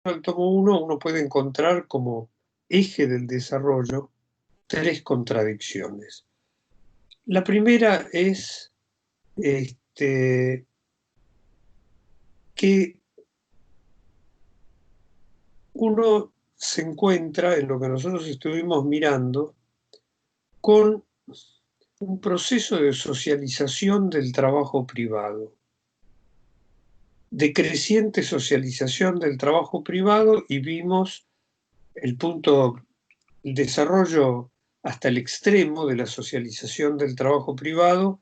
el tomo 1 uno puede encontrar como eje del desarrollo tres contradicciones. La primera es que uno se encuentra en lo que nosotros estuvimos mirando con un proceso de socialización del trabajo privado, de creciente socialización del trabajo privado, y vimos el desarrollo hasta el extremo de la socialización del trabajo privado,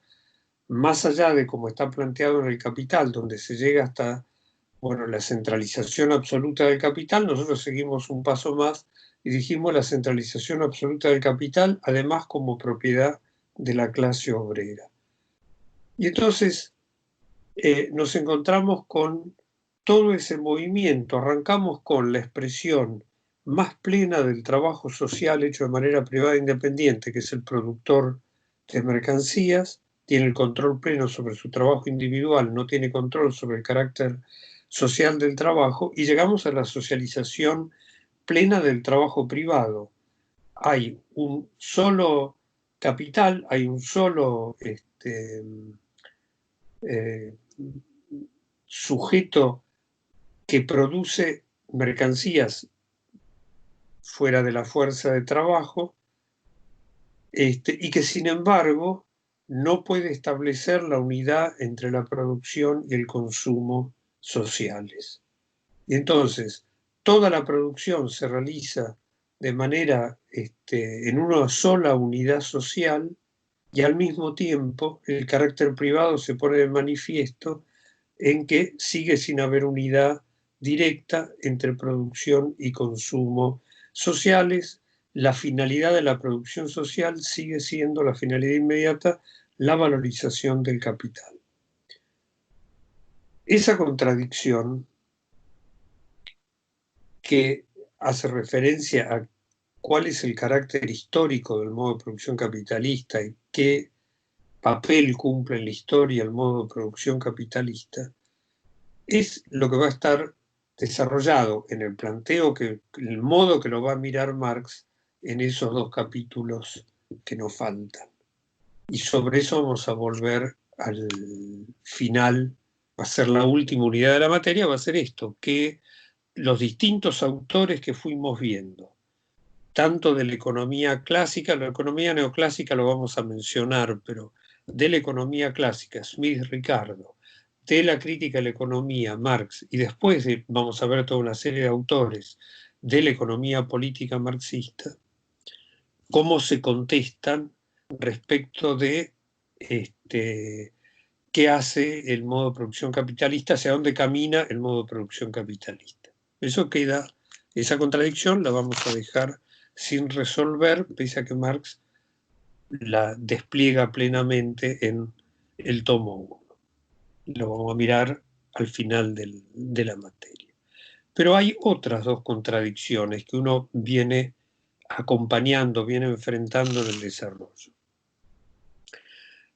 más allá de como está planteado en el Capital, donde se llega hasta, bueno, la centralización absoluta del capital. Nosotros seguimos un paso más y dijimos la centralización absoluta del capital, además como propiedad de la clase obrera. Y entonces nos encontramos con todo ese movimiento. Arrancamos con la expresión más plena del trabajo social hecho de manera privada e independiente, que es el productor de mercancías, tiene el control pleno sobre su trabajo individual, no tiene control sobre el carácter social del trabajo, y llegamos a la socialización plena del trabajo privado. Hay un solo capital, hay un solo sujeto que produce mercancías fuera de la fuerza de trabajo, y que sin embargo no puede establecer la unidad entre la producción y el consumo sociales. Y entonces toda la producción se realiza de manera en una sola unidad social, y al mismo tiempo el carácter privado se pone de manifiesto en que sigue sin haber unidad directa entre producción y consumo sociales. La finalidad de la producción social sigue siendo la finalidad inmediata, la valorización del capital. Esa contradicción, que hace referencia a cuál es el carácter histórico del modo de producción capitalista y qué papel cumple en la historia el modo de producción capitalista, es lo que va a estar desarrollado en el planteo, el modo que lo va a mirar Marx en esos dos capítulos que nos faltan. Y sobre eso vamos a volver al final, va a ser la última unidad de la materia, va a ser esto, que los distintos autores que fuimos viendo, tanto de la economía clásica, la economía neoclásica lo vamos a mencionar, pero de la economía clásica, Smith, Ricardo, de la crítica a la economía, Marx, y después vamos a ver toda una serie de autores de la economía política marxista, cómo se contestan respecto de qué hace el modo de producción capitalista, hacia dónde camina el modo de producción capitalista. Eso queda, esa contradicción la vamos a dejar sin resolver, pese a que Marx la despliega plenamente en el tomo 1. Lo vamos a mirar al final de la materia. Pero hay otras dos contradicciones que uno viene acompañando, viene enfrentando en el desarrollo.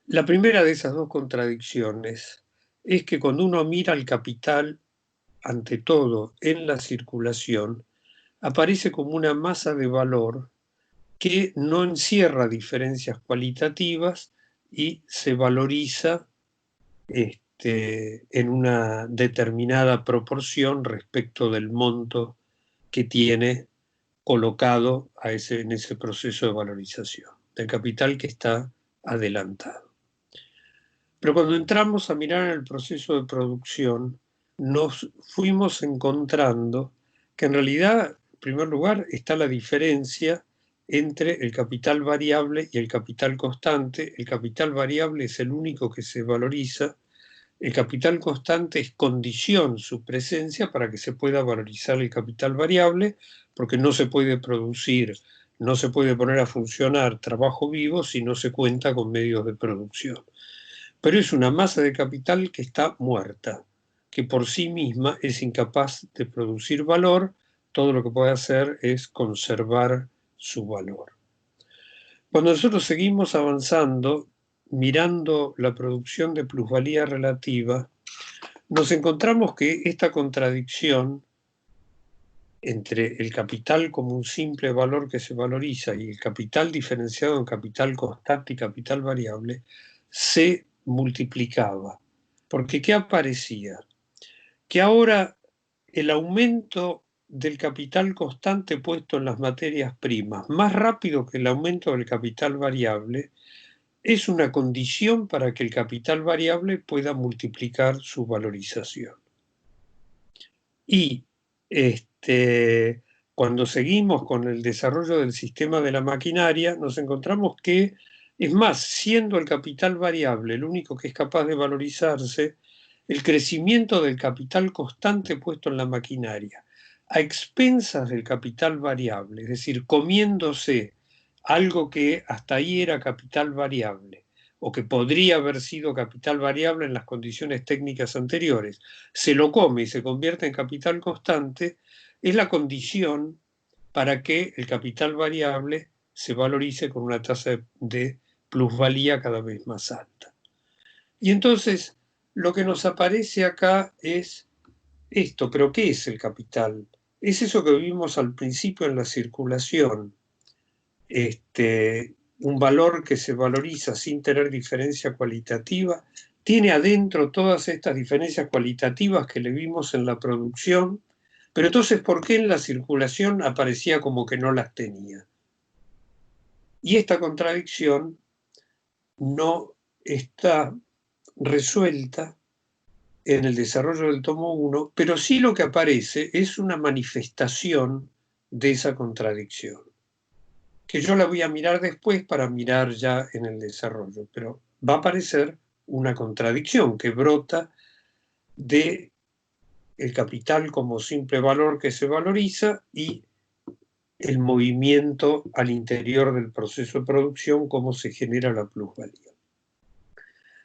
La primera de esas dos contradicciones es que cuando uno mira al capital, ante todo en la circulación, aparece como una masa de valor que no encierra diferencias cualitativas y se valoriza en una determinada proporción respecto del monto que tiene colocado en ese proceso de valorización, del capital que está adelantado. Pero cuando entramos a mirar el proceso de producción, nos fuimos encontrando que en realidad, en primer lugar, está la diferencia entre el capital variable y el capital constante. El capital variable es el único que se valoriza. El capital constante es condición su presencia para que se pueda valorizar el capital variable, porque no se puede producir, no se puede poner a funcionar trabajo vivo si no se cuenta con medios de producción. Pero es una masa de capital que está muerta, que por sí misma es incapaz de producir valor. Todo lo que puede hacer es conservar su valor. Cuando nosotros seguimos avanzando, mirando la producción de plusvalía relativa, nos encontramos que esta contradicción entre el capital como un simple valor que se valoriza y el capital diferenciado en capital constante y capital variable, se multiplicaba. Porque ¿qué aparecía? Que ahora el aumento del capital constante puesto en las materias primas, más rápido que el aumento del capital variable, es una condición para que el capital variable pueda multiplicar su valorización. Y cuando seguimos con el desarrollo del sistema de la maquinaria, nos encontramos que, es más, siendo el capital variable el único que es capaz de valorizarse, el crecimiento del capital constante puesto en la maquinaria, a expensas del capital variable, es decir, comiéndose algo que hasta ahí era capital variable, o que podría haber sido capital variable en las condiciones técnicas anteriores, se lo come y se convierte en capital constante, es la condición para que el capital variable se valorice con una tasa de plusvalía cada vez más alta. Y entonces, lo que nos aparece acá es esto, pero ¿qué es el capital? Es eso que vimos al principio en la circulación, un valor que se valoriza sin tener diferencia cualitativa, tiene adentro todas estas diferencias cualitativas que le vimos en la producción, pero entonces, ¿por qué en la circulación aparecía como que no las tenía? Y esta contradicción no está resuelta en el desarrollo del tomo 1, pero sí lo que aparece es una manifestación de esa contradicción, que yo la voy a mirar después para mirar ya en el desarrollo, pero va a aparecer una contradicción que brota de el capital como simple valor que se valoriza y el movimiento al interior del proceso de producción, cómo se genera la plusvalía.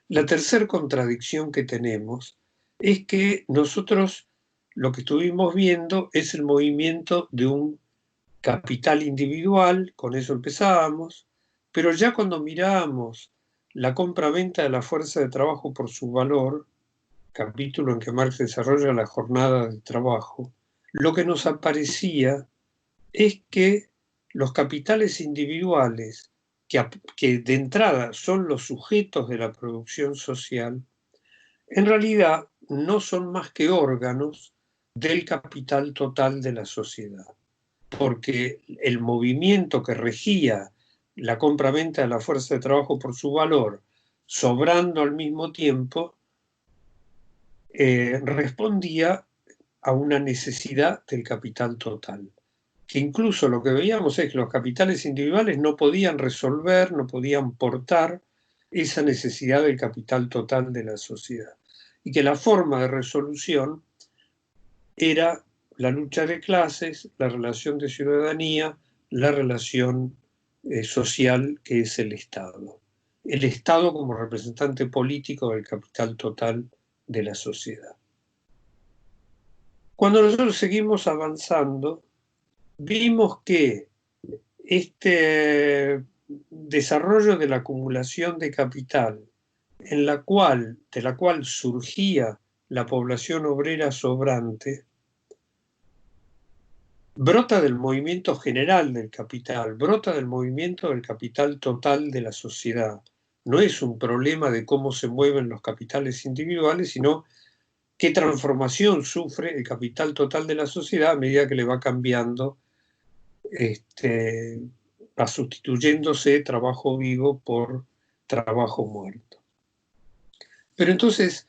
La tercera contradicción que tenemos es que nosotros lo que estuvimos viendo es el movimiento de un capital individual, con eso empezábamos, pero ya cuando mirábamos la compra-venta de la fuerza de trabajo por su valor, capítulo en que Marx desarrolla la jornada de trabajo, lo que nos aparecía es que los capitales individuales, que de entrada son los sujetos de la producción social, en realidad no son más que órganos del capital total de la sociedad, porque el movimiento que regía la compra-venta de la fuerza de trabajo por su valor, sobrando al mismo tiempo, respondía a una necesidad del capital total, que incluso lo que veíamos es que los capitales individuales no podían resolver, no podían portar esa necesidad del capital total de la sociedad, y que la forma de resolución era la lucha de clases, la relación de ciudadanía, la relación social que es el Estado. El Estado como representante político del capital total de la sociedad. Cuando nosotros seguimos avanzando, vimos que este desarrollo de la acumulación de capital, de la cual surgía la población obrera sobrante, brota del movimiento general del capital, brota del movimiento del capital total de la sociedad. No es un problema de cómo se mueven los capitales individuales, sino qué transformación sufre el capital total de la sociedad a medida que le va cambiando, va sustituyéndose trabajo vivo por trabajo muerto. Pero entonces,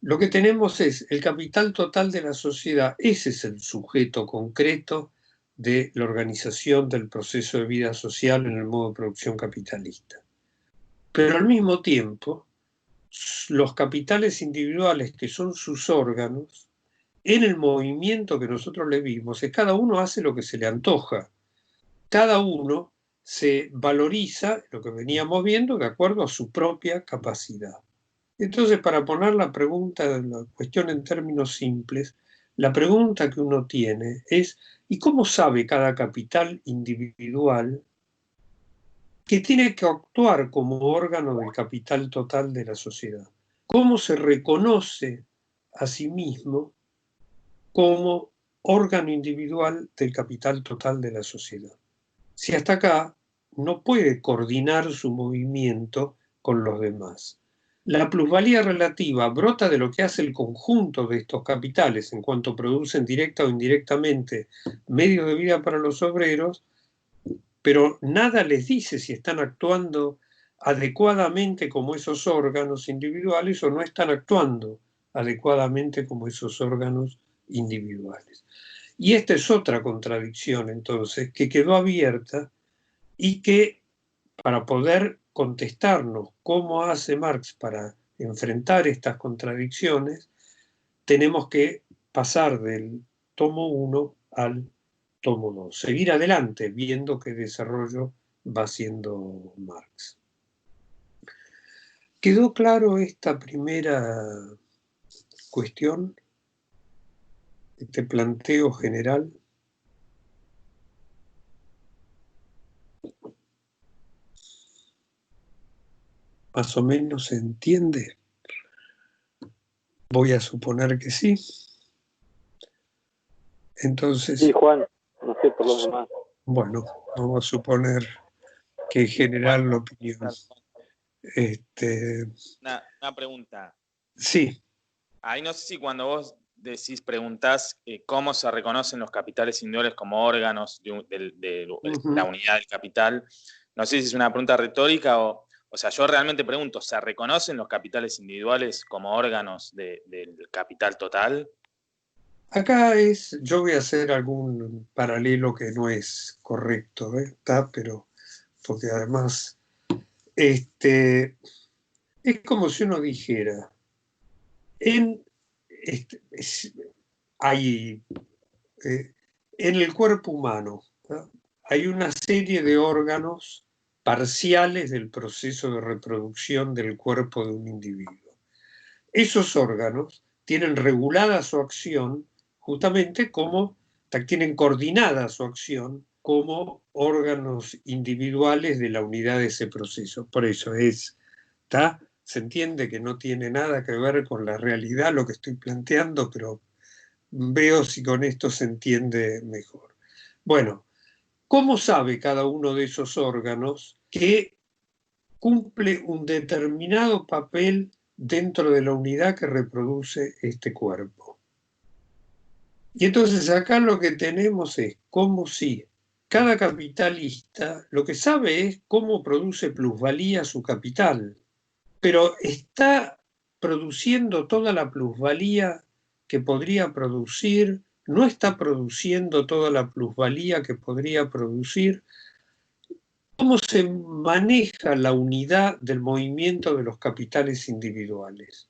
lo que tenemos es el capital total de la sociedad, ese es el sujeto concreto de la organización del proceso de vida social en el modo de producción capitalista. Pero al mismo tiempo, los capitales individuales que son sus órganos, en el movimiento que nosotros le vimos, es cada uno hace lo que se le antoja. Cada uno se valoriza, lo que veníamos viendo, de acuerdo a su propia capacidad. Entonces, para poner la cuestión en términos simples, la pregunta que uno tiene es, ¿y cómo sabe cada capital individual que tiene que actuar como órgano del capital total de la sociedad? ¿Cómo se reconoce a sí mismo como órgano individual del capital total de la sociedad. Si hasta acá no puede coordinar su movimiento con los demás. La plusvalía relativa brota de lo que hace el conjunto de estos capitales en cuanto producen directa o indirectamente medios de vida para los obreros, pero nada les dice si están actuando adecuadamente como esos órganos individuales o no están actuando adecuadamente como esos órganos individuales. Y esta es otra contradicción, entonces, que quedó abierta y que para poder contestarnos cómo hace Marx para enfrentar estas contradicciones, tenemos que pasar del tomo 1 al tomo 2, seguir adelante viendo qué desarrollo va haciendo Marx. ¿Quedó claro esta primera cuestión? Este planteo general. ¿Más o menos se entiende? Voy a suponer que sí. Entonces... Sí, Juan, no sé por lo demás. Bueno, vamos a suponer que en general la opinión. Una pregunta. Sí. Ahí no sé si cuando vos preguntás cómo se reconocen los capitales individuales como órganos de la unidad del capital, no sé si es una pregunta retórica o sea, yo realmente pregunto, ¿se reconocen los capitales individuales como órganos del capital total? Acá yo voy a hacer algún paralelo que no es correcto, ¿está? Pero, porque además, es como si uno dijera, en el cuerpo humano, ¿no? Hay una serie de órganos parciales del proceso de reproducción del cuerpo de un individuo. Esos órganos tienen regulada su acción justamente como, tienen coordinada su acción como órganos individuales de la unidad de ese proceso. Por eso se entiende que no tiene nada que ver con la realidad lo que estoy planteando, pero veo si con esto se entiende mejor. Bueno, ¿cómo sabe cada uno de esos órganos que cumple un determinado papel dentro de la unidad que reproduce este cuerpo? Y entonces acá lo que tenemos es como si cada capitalista lo que sabe es cómo produce plusvalía su capital, pero está produciendo toda la plusvalía que podría producir, no está produciendo toda la plusvalía que podría producir. ¿Cómo se maneja la unidad del movimiento de los capitales individuales?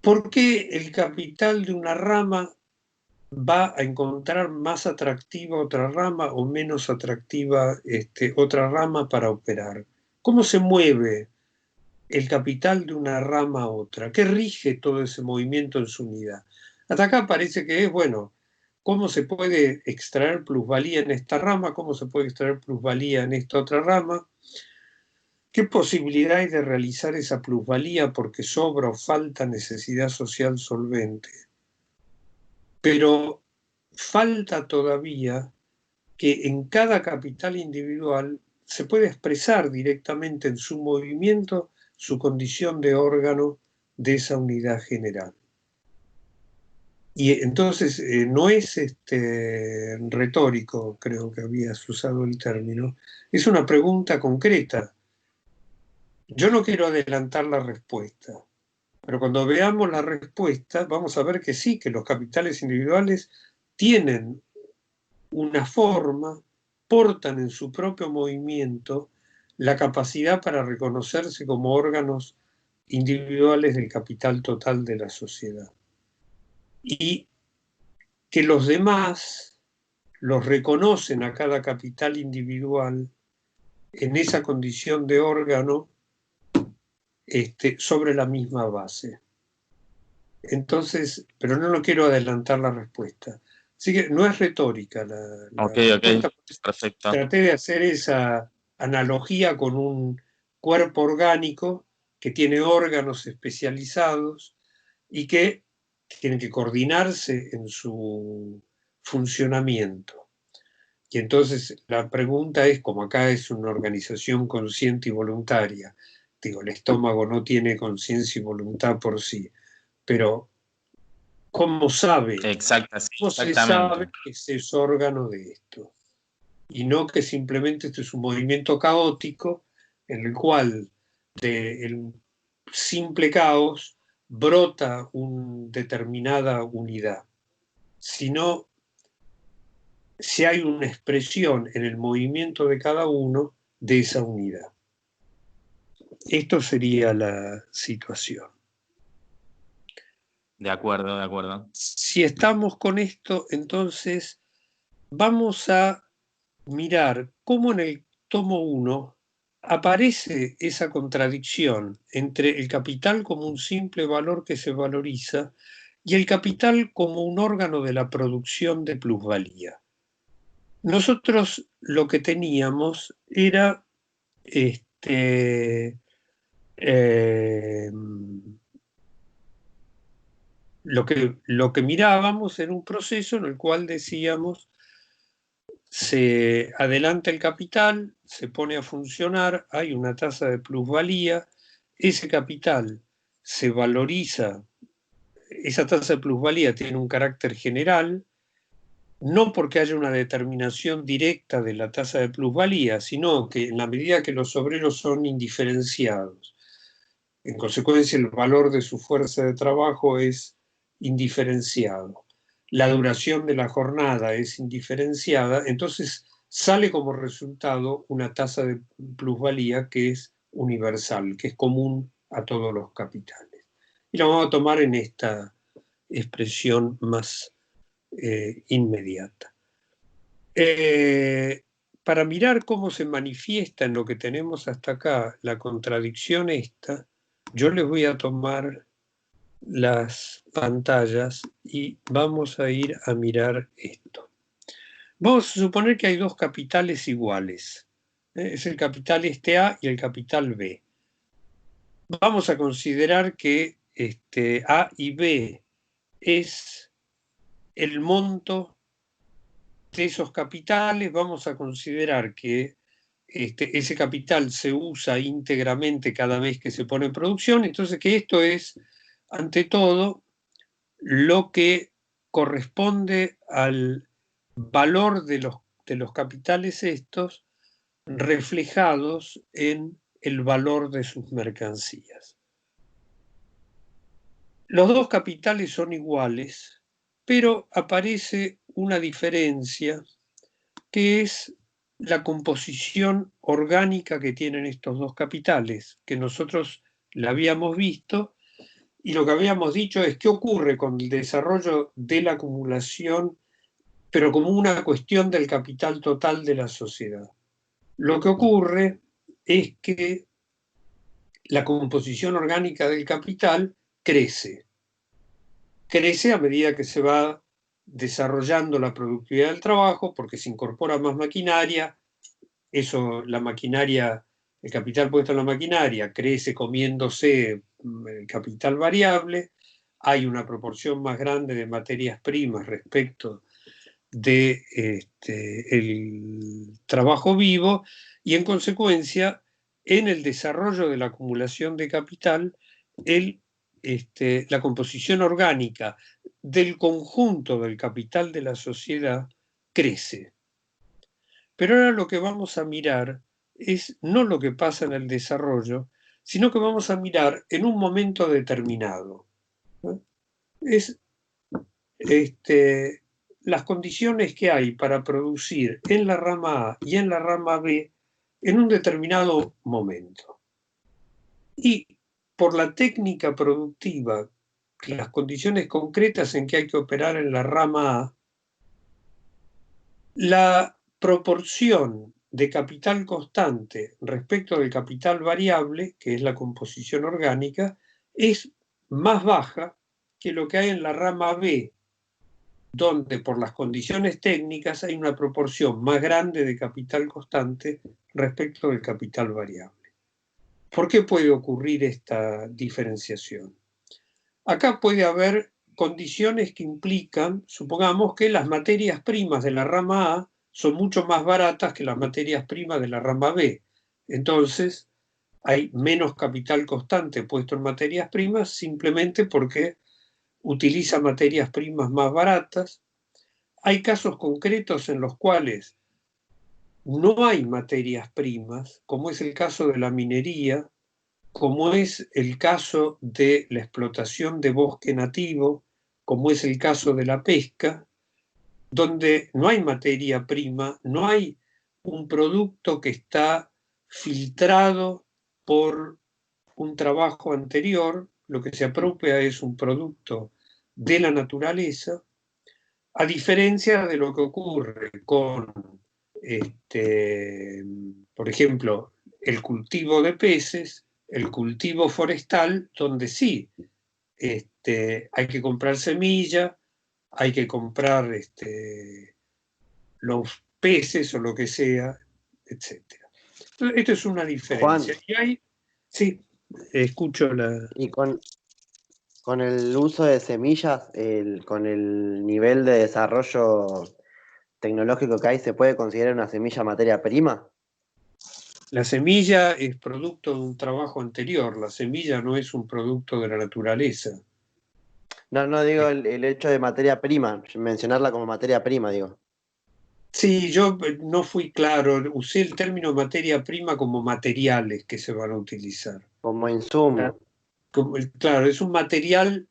¿Por qué el capital de una rama va a encontrar más atractiva otra rama o menos atractiva otra rama para operar? ¿Cómo se mueve el capital de una rama a otra? ¿Qué rige todo ese movimiento en su unidad? Hasta acá parece que es, bueno, ¿cómo se puede extraer plusvalía en esta rama? ¿Cómo se puede extraer plusvalía en esta otra rama? ¿Qué posibilidad hay de realizar esa plusvalía porque sobra o falta necesidad social solvente? Pero falta todavía que en cada capital individual se puede expresar directamente en su movimiento su condición de órgano de esa unidad general. Y entonces no es retórico, creo que habías usado el término, es una pregunta concreta. Yo no quiero adelantar la respuesta, pero cuando veamos la respuesta vamos a ver que sí, que los capitales individuales tienen una forma, portan en su propio movimiento la capacidad para reconocerse como órganos individuales del capital total de la sociedad. Y que los demás los reconocen a cada capital individual en esa condición de órgano sobre la misma base. Entonces, pero no quiero adelantar la respuesta. Así que no es retórica la respuesta. Perfecto. Traté de hacer esa analogía con un cuerpo orgánico que tiene órganos especializados y que tienen que coordinarse en su funcionamiento. Y entonces la pregunta es, como acá es una organización consciente y voluntaria, digo, el estómago no tiene conciencia y voluntad por sí, pero ¿cómo sabe? ¿Cómo se sabe que es órgano de esto? Y no que simplemente este es un movimiento caótico en el cual del simple caos brota una determinada unidad, sino si hay una expresión en el movimiento de cada uno de esa unidad. Esto sería la situación. De acuerdo, de acuerdo. Si estamos con esto, entonces vamos a mirar cómo en el tomo 1 aparece esa contradicción entre el capital como un simple valor que se valoriza y el capital como un órgano de la producción de plusvalía. Nosotros lo que teníamos era lo que mirábamos era un proceso en el cual decíamos se adelanta el capital, se pone a funcionar, hay una tasa de plusvalía, ese capital se valoriza, esa tasa de plusvalía tiene un carácter general, no porque haya una determinación directa de la tasa de plusvalía, sino que en la medida que los obreros son indiferenciados, en consecuencia el valor de su fuerza de trabajo es indiferenciado, la duración de la jornada es indiferenciada, entonces sale como resultado una tasa de plusvalía que es universal, que es común a todos los capitales. Y la vamos a tomar en esta expresión más inmediata. Para mirar cómo se manifiesta en lo que tenemos hasta acá la contradicción esta, yo les voy a tomar las pantallas y vamos a ir a mirar esto. Vamos a suponer que hay dos capitales iguales. Es el capital A y el capital B. Vamos a considerar que A y B es el monto de esos capitales. Vamos a considerar que ese capital se usa íntegramente cada vez que se pone en producción. Entonces que esto es, ante todo, lo que corresponde al valor de los capitales estos reflejados en el valor de sus mercancías. Los dos capitales son iguales, pero aparece una diferencia que es la composición orgánica que tienen estos dos capitales, que nosotros la habíamos visto. Y lo que habíamos dicho es qué ocurre con el desarrollo de la acumulación, pero como una cuestión del capital total de la sociedad. Lo que ocurre es que la composición orgánica del capital crece. Crece a medida que se va desarrollando la productividad del trabajo, porque se incorpora más maquinaria, eso, la maquinaria, el capital puesto en la maquinaria crece comiéndose el capital variable, hay una proporción más grande de materias primas respecto de el trabajo vivo y en consecuencia en el desarrollo de la acumulación de capital la composición orgánica del conjunto del capital de la sociedad crece. Pero ahora lo que vamos a mirar es no lo que pasa en el desarrollo, sino que vamos a mirar en un momento determinado. Es las condiciones que hay para producir en la rama A y en la rama B en un determinado momento. Y por la técnica productiva, las condiciones concretas en que hay que operar en la rama A, la proporción de capital constante respecto del capital variable, que es la composición orgánica, es más baja que lo que hay en la rama B, donde por las condiciones técnicas hay una proporción más grande de capital constante respecto del capital variable. ¿Por qué puede ocurrir esta diferenciación? Acá puede haber condiciones que implican, supongamos que las materias primas de la rama A son mucho más baratas que las materias primas de la rama B. Entonces, hay menos capital constante puesto en materias primas simplemente porque utiliza materias primas más baratas. Hay casos concretos en los cuales no hay materias primas, como es el caso de la minería, como es el caso de la explotación de bosque nativo, como es el caso de la pesca, donde no hay materia prima, no hay un producto que está filtrado por un trabajo anterior, lo que se apropia es un producto de la naturaleza, a diferencia de lo que ocurre con, por ejemplo, el cultivo de peces, el cultivo forestal, donde sí hay que comprar semilla, hay que comprar los peces o lo que sea, etc. Esto es una diferencia. Juan, Y hay, sí, escucho la... y con el uso de semillas, con el nivel de desarrollo tecnológico que hay, ¿se puede considerar una semilla materia prima? La semilla es producto de un trabajo anterior, la semilla no es un producto de la naturaleza. No, no digo el hecho de materia prima, mencionarla como materia prima, digo. Sí, yo no fui claro, usé el término materia prima como materiales que se van a utilizar. Como insumo. Claro, es un material,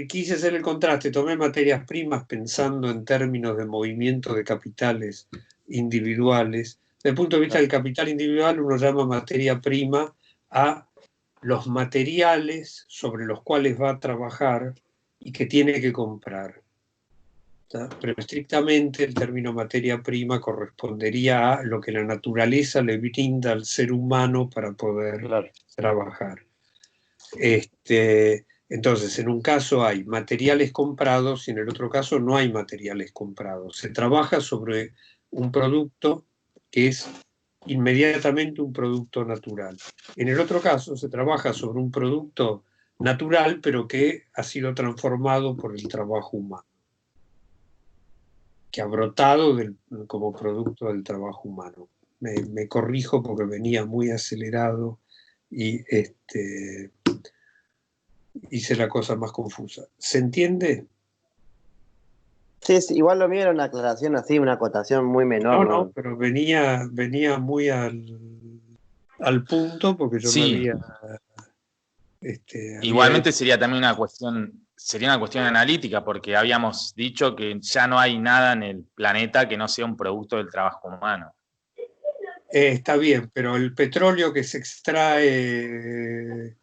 quise hacer el contraste, tomé materias primas pensando en términos de movimiento de capitales individuales. Desde el punto de vista del capital individual, uno llama materia prima a los materiales sobre los cuales va a trabajar y que tiene que comprar. ¿Tá? Pero estrictamente el término materia prima correspondería a lo que la naturaleza le brinda al ser humano para poder trabajar. Entonces, en un caso hay materiales comprados y en el otro caso no hay materiales comprados. Se trabaja sobre un producto que es inmediatamente un producto natural. En el otro caso se trabaja sobre un producto natural, pero que ha sido transformado por el trabajo humano, que ha brotado como producto del trabajo humano. Me corrijo porque venía muy acelerado y hice la cosa más confusa. ¿Se entiende? Sí, sí, igual lo mío era una aclaración así, una acotación muy menor, No, ¿no? pero venía muy al punto porque yo me Sí, había... igualmente sería también sería una cuestión analítica, porque habíamos dicho que ya no hay nada en el planeta que no sea un producto del trabajo humano. Está bien, pero el petróleo que se extrae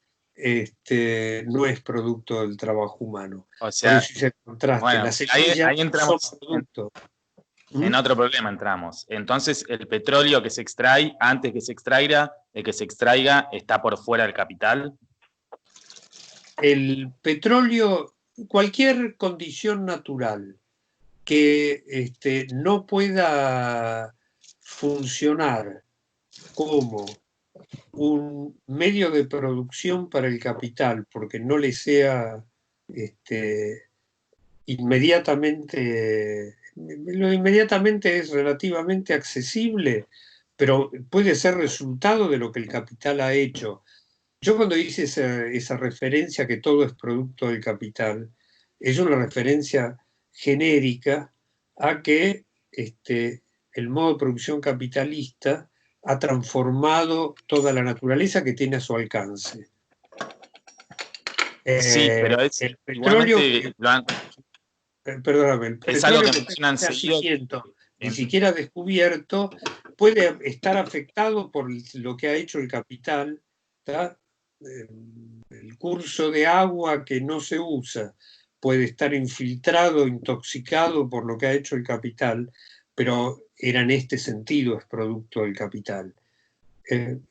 no es producto del trabajo humano. O Por sea, eso hice el contraste. bueno, Las semillas ahí son entramos producto. en otro problema entramos. Entonces, el petróleo que se extrae, antes que se extraiga, de que se extraiga, está por fuera del capital. El petróleo, cualquier condición natural que no pueda funcionar como un medio de producción para el capital, porque no le sea inmediatamente, lo inmediatamente es relativamente accesible, pero puede ser resultado de lo que el capital ha hecho. Yo cuando hice esa referencia que todo es producto del capital, es una referencia genérica a que el modo de producción capitalista ha transformado toda la naturaleza que tiene a su alcance. Sí, pero El petróleo, igualmente perdóname, el es algo petróleo que que mencionan está seguido. ni siquiera descubierto, puede estar afectado por lo que ha hecho el capital, ¿tá? El curso de agua que no se usa puede estar infiltrado, intoxicado por lo que ha hecho el capital, pero era en este sentido, es producto del capital.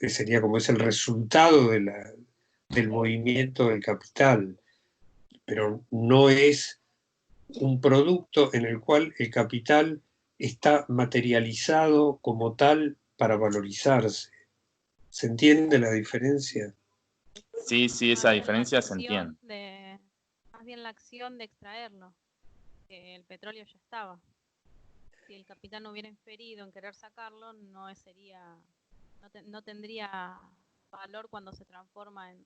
Sería como es el resultado del movimiento del capital, pero no es un producto en el cual el capital está materializado como tal para valorizarse. ¿Se entiende la diferencia? Sí, esa diferencia se entiende. bien la acción de extraerlo, que el petróleo ya estaba. Si el capital no hubiera inferido en querer sacarlo, no tendría valor cuando se transforma en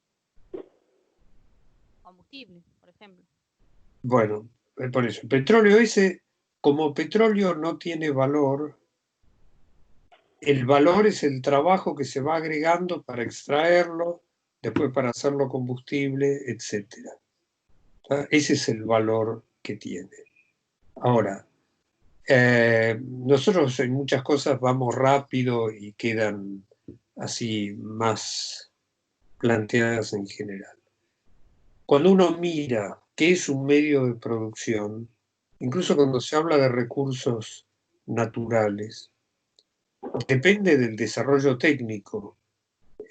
combustible, por ejemplo. Bueno, por eso, el petróleo ese, como petróleo no tiene valor, el valor es el trabajo que se va agregando para extraerlo, después para hacerlo combustible, etc. Ese es el valor que tiene. Ahora, nosotros en muchas cosas vamos rápido y quedan así más planteadas en general. Cuando uno mira qué es un medio de producción, incluso cuando se habla de recursos naturales, depende del desarrollo técnico.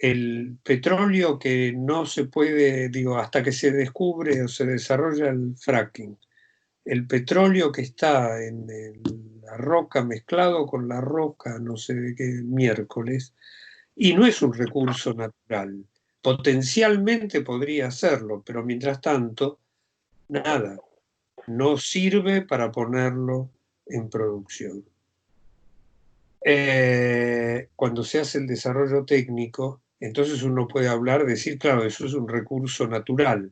El petróleo que no se puede, hasta que se descubre o se desarrolla el fracking, el petróleo que está en la roca mezclado con la roca, no sé de qué miércoles, y no es un recurso natural. Potencialmente podría serlo, pero mientras tanto, nada, no sirve para ponerlo en producción. Cuando se hace el desarrollo técnico, entonces uno puede hablar, decir, claro, eso es un recurso natural.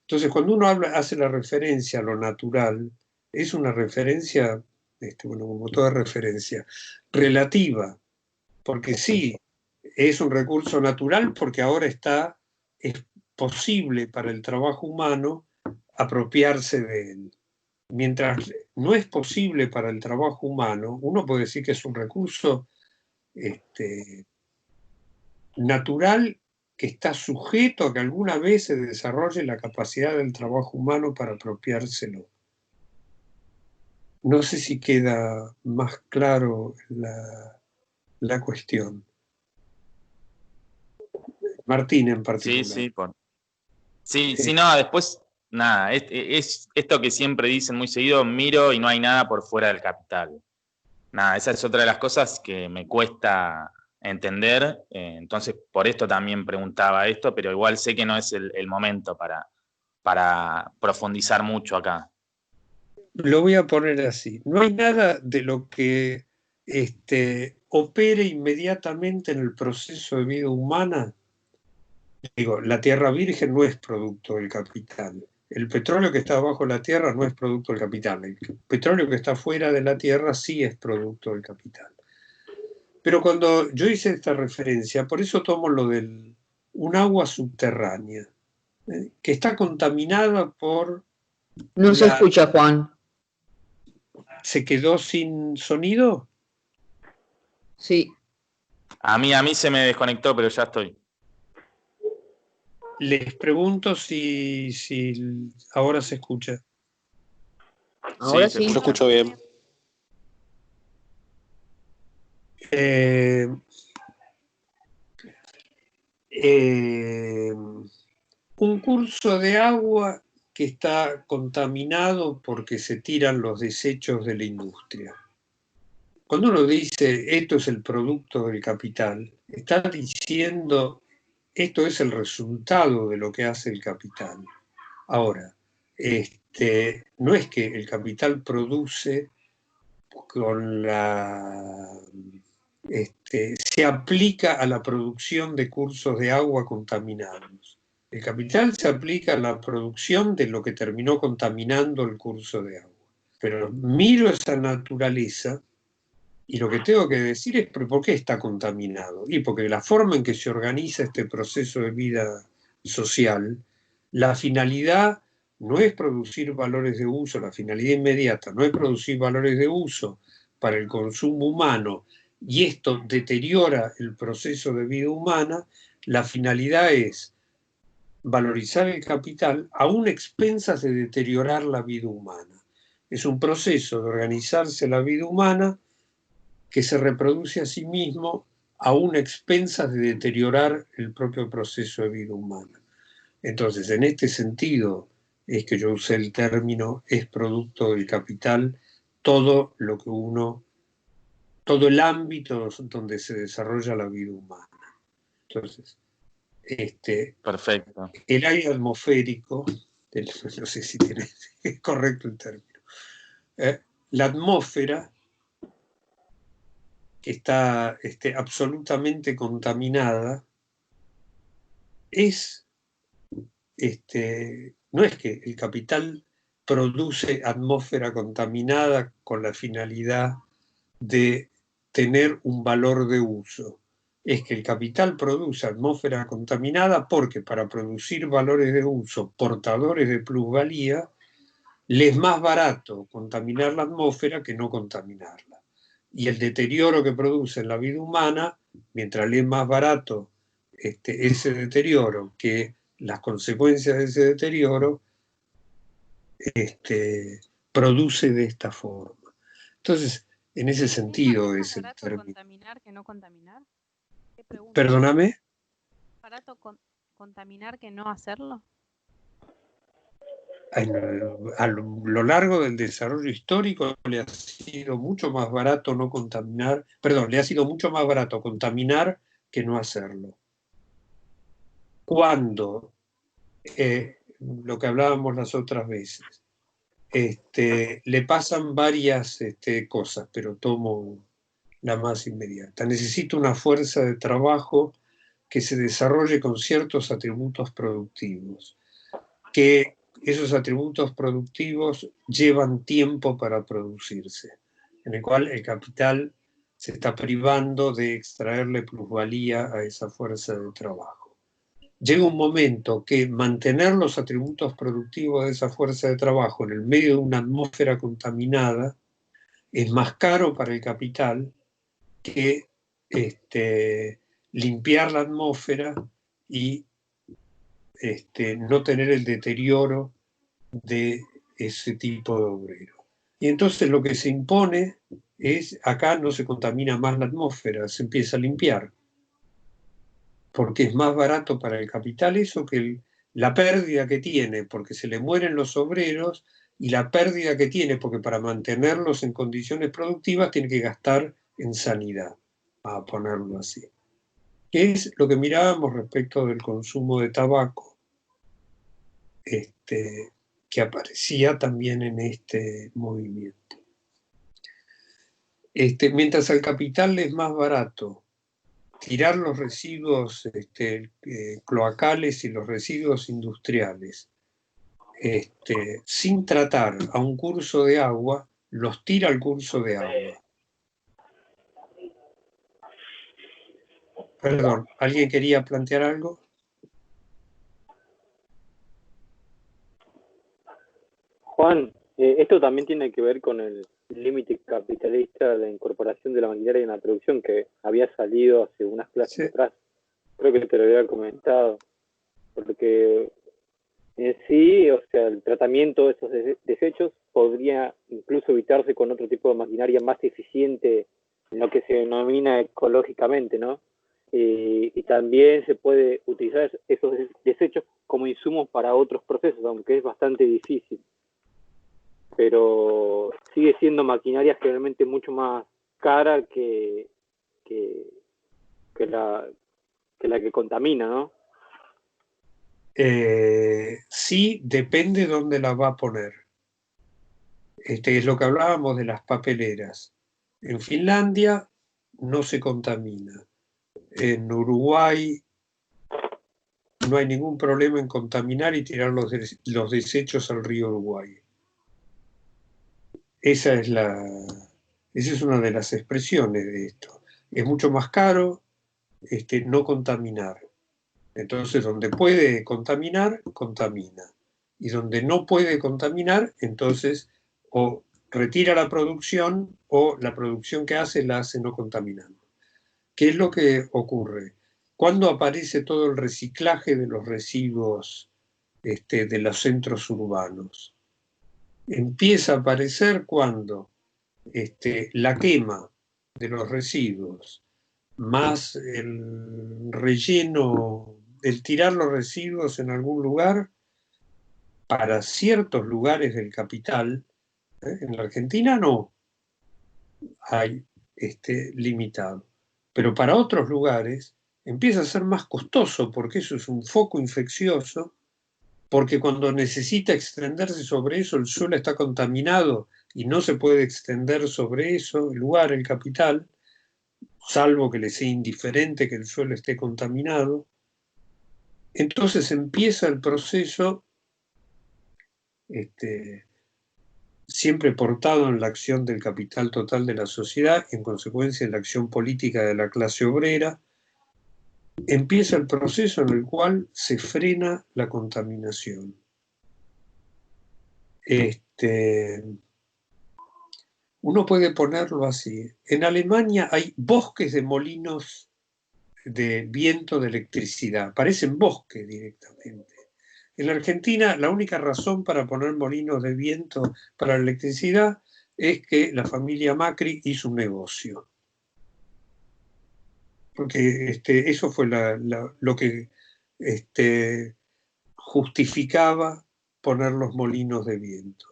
Entonces, cuando uno hace la referencia a lo natural, es una referencia, como toda referencia, relativa, porque sí, es un recurso natural porque ahora es posible para el trabajo humano apropiarse de él. Mientras no es posible para el trabajo humano, uno puede decir que es un recurso natural que está sujeto a que alguna vez se desarrolle la capacidad del trabajo humano para apropiárselo. No sé si queda más claro la cuestión. Martín en particular. Sí, no, después, nada, es esto que siempre dicen muy seguido, miro y no hay nada por fuera del capital. Nada, esa es otra de las cosas que me cuesta entender, entonces por esto también preguntaba esto, pero igual sé que no es el momento para profundizar mucho acá. Lo voy a poner así. No hay nada de lo que opere inmediatamente en el proceso de vida humana. La tierra virgen no es producto del capital. El petróleo que está bajo la tierra no es producto del capital. El petróleo que está fuera de la tierra sí es producto del capital. Pero cuando yo hice esta referencia, por eso tomo lo de un agua subterránea, que está contaminada por... No se escucha, Juan. ¿Se quedó sin sonido? Sí. A mí se me desconectó, pero ya estoy. Les pregunto si ahora se escucha. Ahora sí. Yo escucho bien. Un curso de agua que está contaminado porque se tiran los desechos de la industria. Cuando uno dice esto es el producto del capital, está diciendo esto es el resultado de lo que hace el capital. Ahora, no es que el capital produce con se aplica a la producción de cursos de agua contaminados. El capital se aplica a la producción de lo que terminó contaminando el curso de agua. Pero miro esa naturaleza y lo que tengo que decir es ¿por qué está contaminado? Y porque la forma en que se organiza este proceso de vida social, la finalidad no es producir valores de uso, la finalidad inmediata no es producir valores de uso para el consumo humano, y esto deteriora el proceso de vida humana, la finalidad es valorizar el capital aún expensas de deteriorar la vida humana. Es un proceso de organizarse la vida humana que se reproduce a sí mismo aún expensas de deteriorar el propio proceso de vida humana. Entonces, en este sentido es que yo usé el término es producto del capital todo el ámbito donde se desarrolla la vida humana. Entonces, Perfecto. el aire atmosférico, no sé si es correcto el término, la atmósfera, que está absolutamente contaminada, no es que el capital produce atmósfera contaminada con la finalidad de tener un valor de uso. Es que el capital produce atmósfera contaminada porque para producir valores de uso portadores de plusvalía, le es más barato contaminar la atmósfera que no contaminarla. Y el deterioro que produce en la vida humana, mientras le es más barato ese deterioro que las consecuencias de ese deterioro, produce de esta forma. Entonces, en ese sentido ¿Es es el barato término. contaminar que no contaminar? ¿Qué pregunta? Perdóname. ¿Es barato contaminar que no hacerlo? A lo largo del desarrollo histórico le ha sido mucho más barato no contaminar, perdón, le ha sido mucho más barato contaminar que no hacerlo. Cuando, lo que hablábamos las otras veces, le pasan varias cosas, pero tomo la más inmediata. Necesito una fuerza de trabajo que se desarrolle con ciertos atributos productivos, que esos atributos productivos llevan tiempo para producirse, en el cual el capital se está privando de extraerle plusvalía a esa fuerza de trabajo. Llega un momento que mantener los atributos productivos de esa fuerza de trabajo en el medio de una atmósfera contaminada es más caro para el capital que limpiar la atmósfera y no tener el deterioro de ese tipo de obrero. Y entonces lo que se impone es, acá no se contamina más la atmósfera, se empieza a limpiar, porque es más barato para el capital eso que la pérdida que tiene, porque se le mueren los obreros, y la pérdida que tiene, porque para mantenerlos en condiciones productivas tiene que gastar en sanidad, a ponerlo así. Que es lo que mirábamos respecto del consumo de tabaco, que aparecía también en este movimiento. Mientras al capital le es más barato tirar los residuos cloacales y los residuos industriales sin tratar a un curso de agua, los tira al curso de agua. Perdón, ¿alguien quería plantear algo? Juan, esto también tiene que ver con el límite capitalista de la incorporación de la maquinaria en la producción que había salido hace unas clases atrás. Creo que te lo había comentado. Porque en sí, o sea, el tratamiento de esos desechos podría incluso evitarse con otro tipo de maquinaria más eficiente en lo que se denomina ecológicamente, ¿no? Y también se puede utilizar esos desechos como insumos para otros procesos, aunque es bastante difícil. Pero sigue siendo maquinaria generalmente mucho más cara que la que contamina, ¿no? Sí, depende dónde la va a poner. Es lo que hablábamos de las papeleras. En Finlandia no se contamina. En Uruguay no hay ningún problema en contaminar y tirar los desechos al río Uruguay. Esa es una de las expresiones de esto. Es mucho más caro no contaminar. Entonces, donde puede contaminar, contamina. Y donde no puede contaminar, entonces o retira la producción o la producción que hace la hace no contaminando. ¿Qué es lo que ocurre? ¿Cuándo aparece todo el reciclaje de los residuos de los centros urbanos? Empieza a aparecer cuando la quema de los residuos más el relleno, el tirar los residuos en algún lugar, para ciertos lugares del capital, en la Argentina no hay limitado, pero para otros lugares empieza a ser más costoso porque eso es un foco infeccioso porque cuando necesita extenderse sobre eso, el suelo está contaminado y no se puede extender sobre eso, el lugar, el capital, salvo que le sea indiferente que el suelo esté contaminado. Entonces empieza el proceso, siempre portado en la acción del capital total de la sociedad, y en consecuencia en la acción política de la clase obrera. Empieza el proceso en el cual se frena la contaminación. Uno puede ponerlo así. En Alemania hay bosques de molinos de viento de electricidad, parecen bosques directamente. En la Argentina, la única razón para poner molinos de viento para la electricidad es que la familia Macri hizo un negocio. Porque eso fue lo que justificaba poner los molinos de viento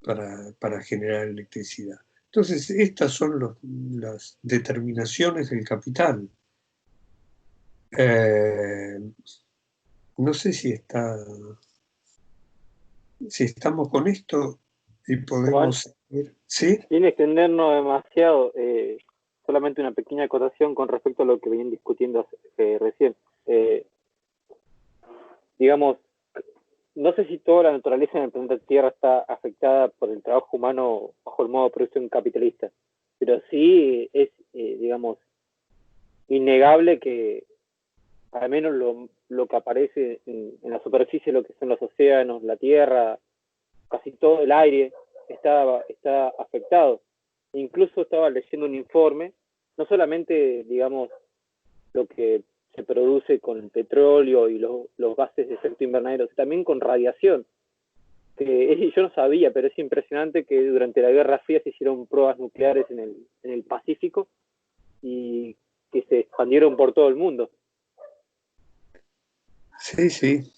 para generar electricidad. Entonces, estas son las determinaciones del capital. No sé si estamos con esto y podemos seguir. ¿Sí? Sin extendernos demasiado, solamente una pequeña acotación con respecto a lo que venían discutiendo recién. Digamos, no sé si toda la naturaleza en el planeta Tierra está afectada por el trabajo humano bajo el modo de producción capitalista, pero sí es, digamos, innegable que al menos lo que aparece en la superficie, lo que son los océanos, la tierra, casi todo el aire está afectado. Incluso estaba leyendo un informe, no solamente, digamos, lo que se produce con el petróleo y los gases de efecto invernadero, también con radiación. Que yo no sabía, pero es impresionante que durante la Guerra Fría se hicieron pruebas nucleares en el Pacífico y que se expandieron por todo el mundo. Sí, sí.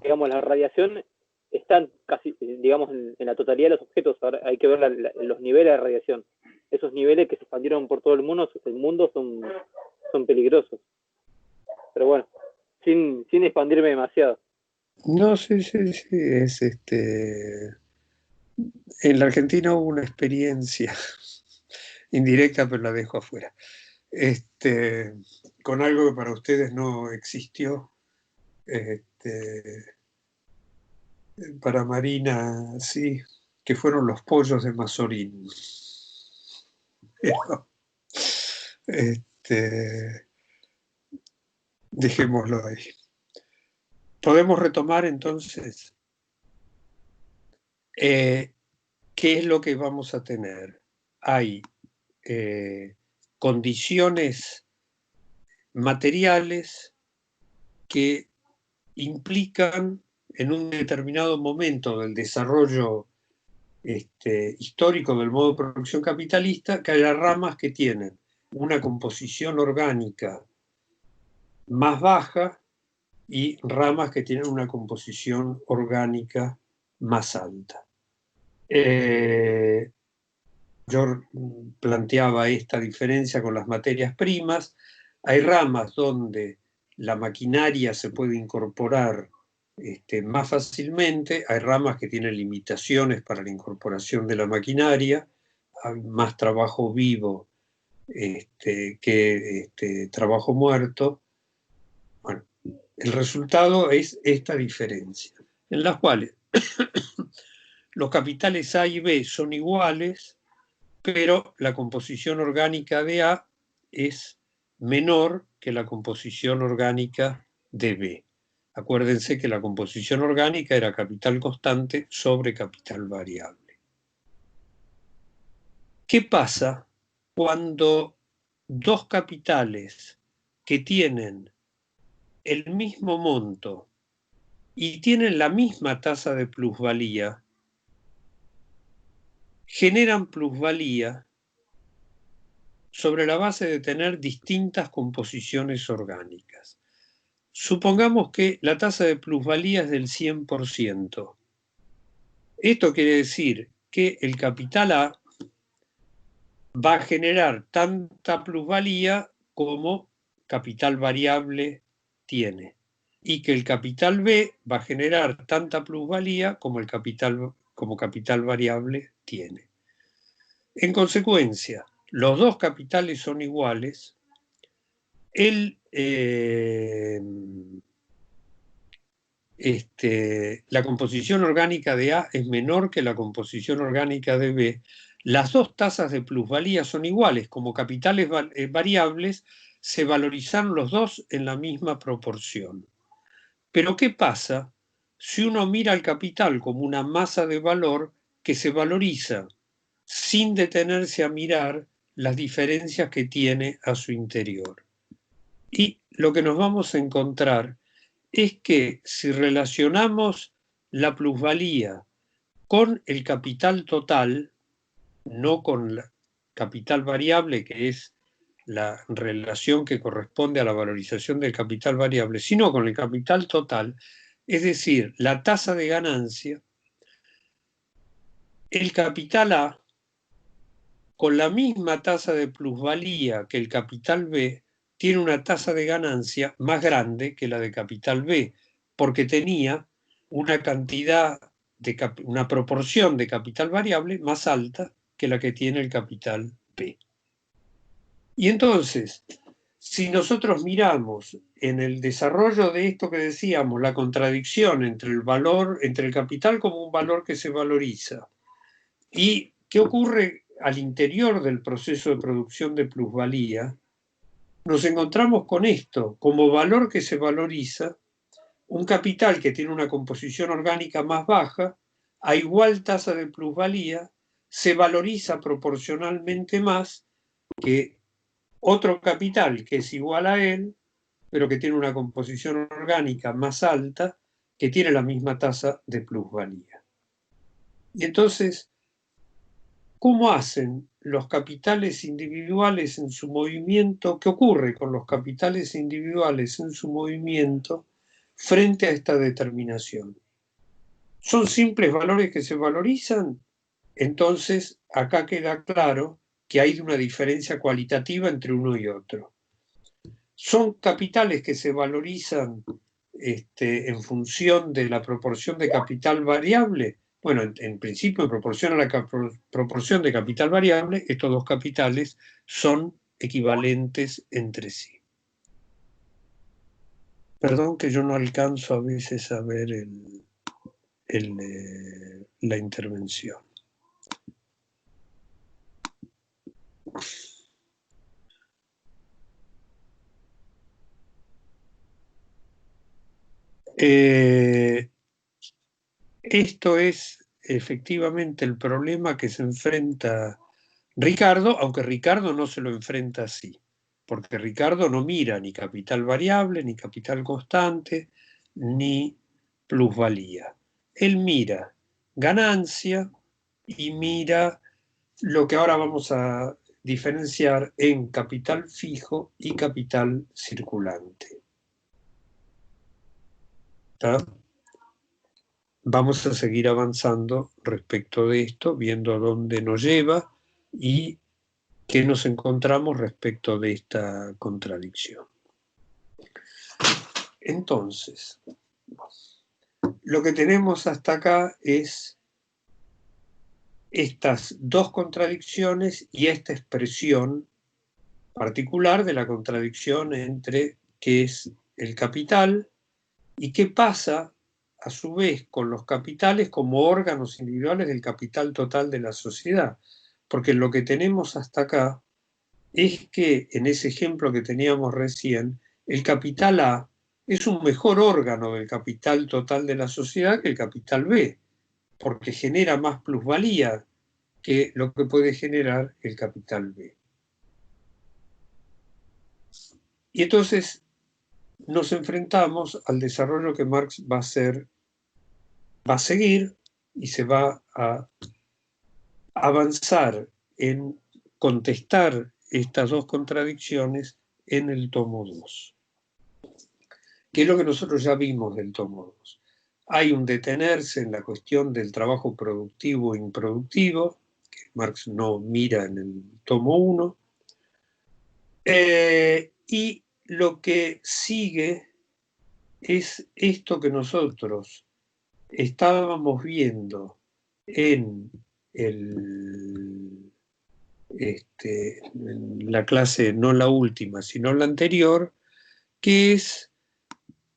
Digamos, la radiación está casi, digamos, en la totalidad de los objetos. Ahora hay que ver los niveles de radiación. Esos niveles que se expandieron por todo el mundo son peligrosos. Pero bueno, sin expandirme demasiado. No, sí, es en la Argentina hubo una experiencia indirecta, pero la dejo afuera. Con algo que para ustedes no existió. Para Marina, sí, que fueron los pollos de Mazorín. Dejémoslo ahí. Podemos retomar entonces qué es lo que vamos a tener. Hay condiciones materiales que implican en un determinado momento del desarrollo histórico del modo de producción capitalista que haya ramas que tienen una composición orgánica más baja y ramas que tienen una composición orgánica más alta. Yo planteaba esta diferencia con las materias primas. Hay ramas donde la maquinaria se puede incorporar más fácilmente, hay ramas que tienen limitaciones para la incorporación de la maquinaria, hay más trabajo vivo que trabajo muerto. Bueno, el resultado es esta diferencia, en las cuales los capitales A y B son iguales, pero la composición orgánica de A es menor que la composición orgánica de B. Acuérdense que la composición orgánica era capital constante sobre capital variable. ¿Qué pasa cuando dos capitales que tienen el mismo monto y tienen la misma tasa de plusvalía generan plusvalía sobre la base de tener distintas composiciones orgánicas? Supongamos que la tasa de plusvalía es del 100%. Esto quiere decir que el capital A va a generar tanta plusvalía como capital variable tiene, y que el capital B va a generar tanta plusvalía como capital variable tiene. En consecuencia, los dos capitales son iguales, la composición orgánica de A es menor que la composición orgánica de B. Las dos tasas de plusvalía son iguales, como capitales variables se valorizan los dos en la misma proporción. Pero ¿qué pasa si uno mira al capital como una masa de valor que se valoriza sin detenerse a mirar las diferencias que tiene a su interior? Y lo que nos vamos a encontrar es que si relacionamos la plusvalía con el capital total, no con el capital variable, que es la relación que corresponde a la valorización del capital variable, sino con el capital total, es decir, la tasa de ganancia, el capital A, con la misma tasa de plusvalía que el capital B, tiene una tasa de ganancia más grande que la de capital B, porque tenía una cantidad, una proporción de capital variable más alta que la que tiene el capital B. Y entonces, si nosotros miramos en el desarrollo de esto que decíamos, la contradicción entre el valor, entre el capital como un valor que se valoriza, y qué ocurre al interior del proceso de producción de plusvalía, nos encontramos con esto, como valor que se valoriza, un capital que tiene una composición orgánica más baja, a igual tasa de plusvalía, se valoriza proporcionalmente más que otro capital que es igual a él, pero que tiene una composición orgánica más alta, que tiene la misma tasa de plusvalía. Y entonces, ¿cómo hacen los capitales individuales en su movimiento? ¿Qué ocurre con los capitales individuales en su movimiento frente a esta determinación? ¿Son simples valores que se valorizan? Entonces, acá queda claro que hay una diferencia cualitativa entre uno y otro. ¿Son capitales que se valorizan en función de la proporción de capital variable? Bueno, en principio, en proporción a la proporción de capital variable, estos dos capitales son equivalentes entre sí. Perdón que yo no alcanzo a veces a ver la intervención. Esto es efectivamente el problema que se enfrenta Ricardo, aunque Ricardo no se lo enfrenta así, porque Ricardo no mira ni capital variable, ni capital constante, ni plusvalía. Él mira ganancia y mira lo que ahora vamos a diferenciar en capital fijo y capital circulante. ¿Está? Vamos a seguir avanzando respecto de esto, viendo a dónde nos lleva y qué nos encontramos respecto de esta contradicción. Entonces, lo que tenemos hasta acá es estas dos contradicciones y esta expresión particular de la contradicción entre qué es el capital y qué pasa a su vez con los capitales como órganos individuales del capital total de la sociedad. Porque lo que tenemos hasta acá es que en ese ejemplo que teníamos recién, el capital A es un mejor órgano del capital total de la sociedad que el capital B, porque genera más plusvalía que lo que puede generar el capital B. Y entonces nos enfrentamos al desarrollo que Marx va a seguir y se va a avanzar en contestar estas dos contradicciones en el tomo 2. ¿Qué es lo que nosotros ya vimos del tomo 2? Hay un detenerse en la cuestión del trabajo productivo e improductivo, que Marx no mira en el tomo 1, y lo que sigue es esto que nosotros estábamos viendo en la clase, no la última, sino la anterior, que es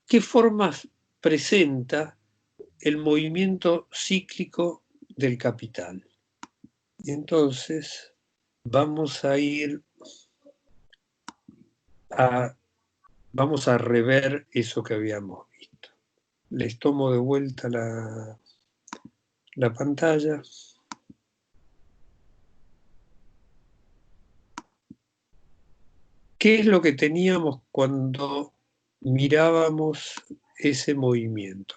qué formas presenta el movimiento cíclico del capital. Y entonces vamos a rever eso que habíamos visto. Les tomo de vuelta la pantalla. ¿Qué es lo que teníamos cuando mirábamos ese movimiento?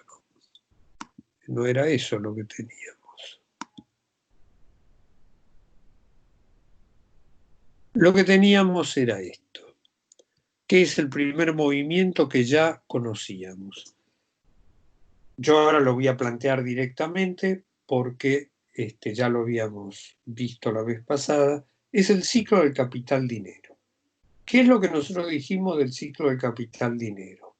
No era eso lo que teníamos. Lo que teníamos era esto, que es el primer movimiento que ya conocíamos. Yo ahora lo voy a plantear directamente porque ya lo habíamos visto la vez pasada. Es el ciclo del capital-dinero. ¿Qué es lo que nosotros dijimos del ciclo del capital-dinero?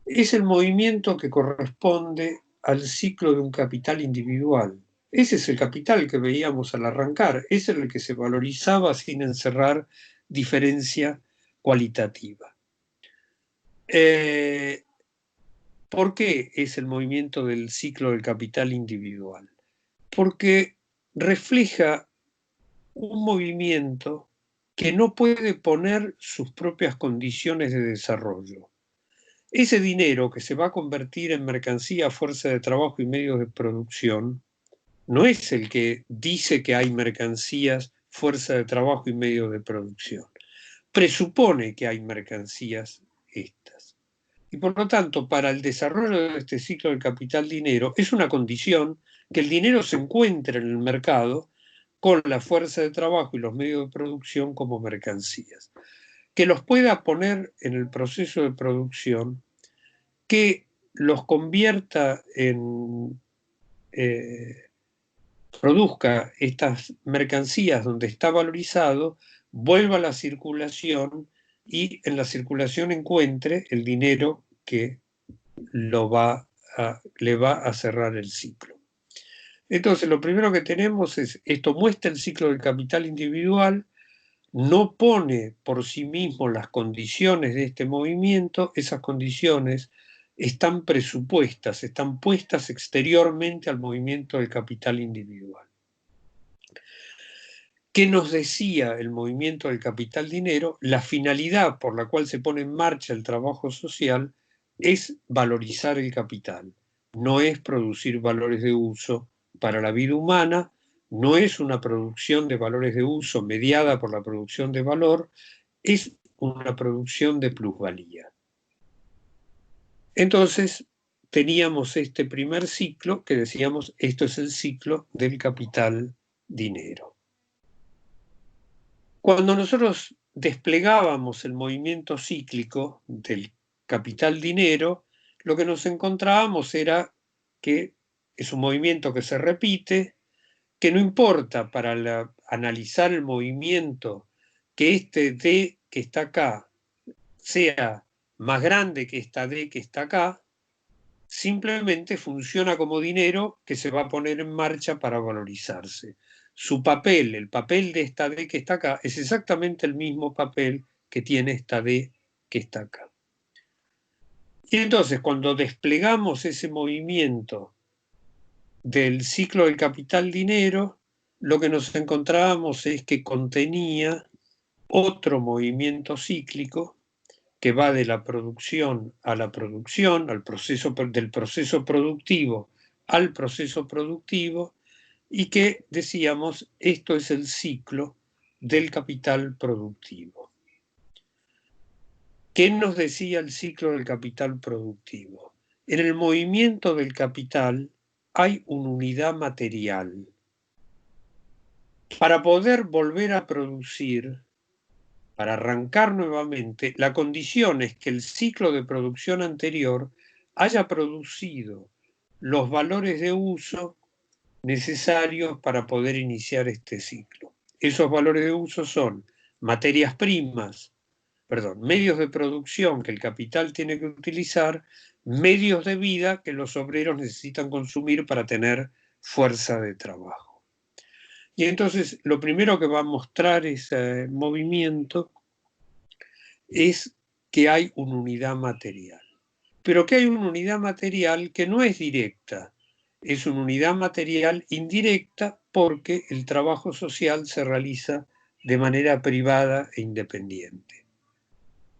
Es el movimiento que corresponde al ciclo de un capital individual. Ese es el capital que veíamos al arrancar, ese es el que se valorizaba sin encerrar diferencia cualitativa. ¿Por qué es el movimiento del ciclo del capital individual? Porque refleja un movimiento que no puede poner sus propias condiciones de desarrollo. Ese dinero que se va a convertir en mercancía, fuerza de trabajo y medios de producción, no es el que dice que hay mercancías, fuerza de trabajo y medios de producción. Presupone que hay mercancías estas. Y por lo tanto, para el desarrollo de este ciclo del capital-dinero, es una condición que el dinero se encuentre en el mercado con la fuerza de trabajo y los medios de producción como mercancías. Que los pueda poner en el proceso de producción, que los convierta en... produzca estas mercancías donde está valorizado, vuelva a la circulación y en la circulación encuentre el dinero que le va a cerrar el ciclo. Entonces, lo primero que tenemos es, esto muestra el ciclo del capital individual, no pone por sí mismo las condiciones de este movimiento, esas condiciones están presupuestas, están puestas exteriormente al movimiento del capital individual. ¿Qué nos decía el movimiento del capital-dinero? La finalidad por la cual se pone en marcha el trabajo social es valorizar el capital, no es producir valores de uso para la vida humana, no es una producción de valores de uso mediada por la producción de valor, es una producción de plusvalía. Entonces, teníamos este primer ciclo que decíamos, esto es el ciclo del capital-dinero. Cuando nosotros desplegábamos el movimiento cíclico del capital-dinero, lo que nos encontrábamos era que es un movimiento que se repite, que no importa para analizar el movimiento que este D que está acá sea más grande que esta D que está acá, simplemente funciona como dinero que se va a poner en marcha para valorizarse. Su papel, el papel de esta D que está acá, es exactamente el mismo papel que tiene esta D que está acá. Y entonces, cuando desplegamos ese movimiento del ciclo del capital-dinero, lo que nos encontrábamos es que contenía otro movimiento cíclico que va de la producción a la producción, al proceso, del proceso productivo al proceso productivo, y que decíamos, esto es el ciclo del capital productivo. ¿Qué nos decía el ciclo del capital productivo? En el movimiento del capital hay una unidad material. Para poder volver a producir, para arrancar nuevamente, la condición es que el ciclo de producción anterior haya producido los valores de uso necesarios para poder iniciar este ciclo. Esos valores de uso son materias primas medios de producción que el capital tiene que utilizar, medios de vida que los obreros necesitan consumir para tener fuerza de trabajo. Y entonces lo primero que va a mostrar ese movimiento es que hay una unidad material, pero que hay una unidad material que no es directa, es una unidad material indirecta porque el trabajo social se realiza de manera privada e independiente.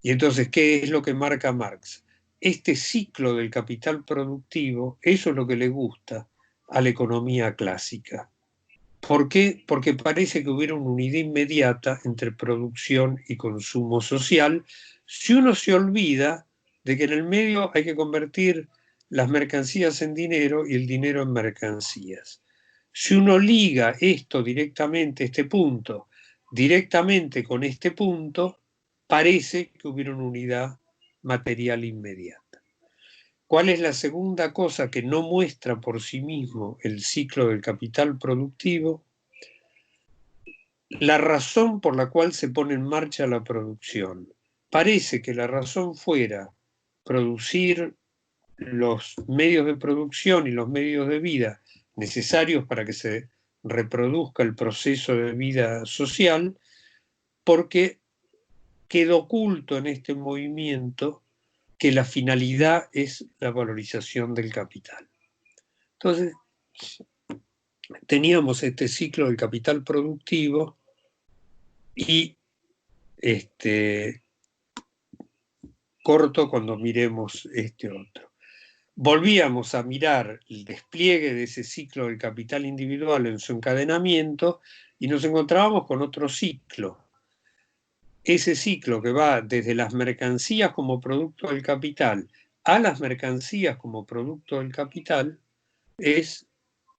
Y entonces, ¿qué es lo que marca Marx? Este ciclo del capital productivo, eso es lo que le gusta a la economía clásica. ¿Por qué? Porque parece que hubiera una unidad inmediata entre producción y consumo social, si uno se olvida de que en el medio hay que convertir las mercancías en dinero y el dinero en mercancías. Si uno liga esto directamente, este punto, directamente con este punto, parece que hubiera una unidad material inmediata. ¿Cuál es la segunda cosa que no muestra por sí mismo el ciclo del capital productivo? La razón por la cual se pone en marcha la producción. Parece que la razón fuera producir los medios de producción y los medios de vida necesarios para que se reproduzca el proceso de vida social, porque quedó oculto en este movimiento que la finalidad es la valorización del capital. Entonces, teníamos este ciclo del capital productivo y corto cuando miremos este otro. Volvíamos a mirar el despliegue de ese ciclo del capital individual en su encadenamiento y nos encontrábamos con otro ciclo. Ese ciclo que va desde las mercancías como producto del capital a las mercancías como producto del capital es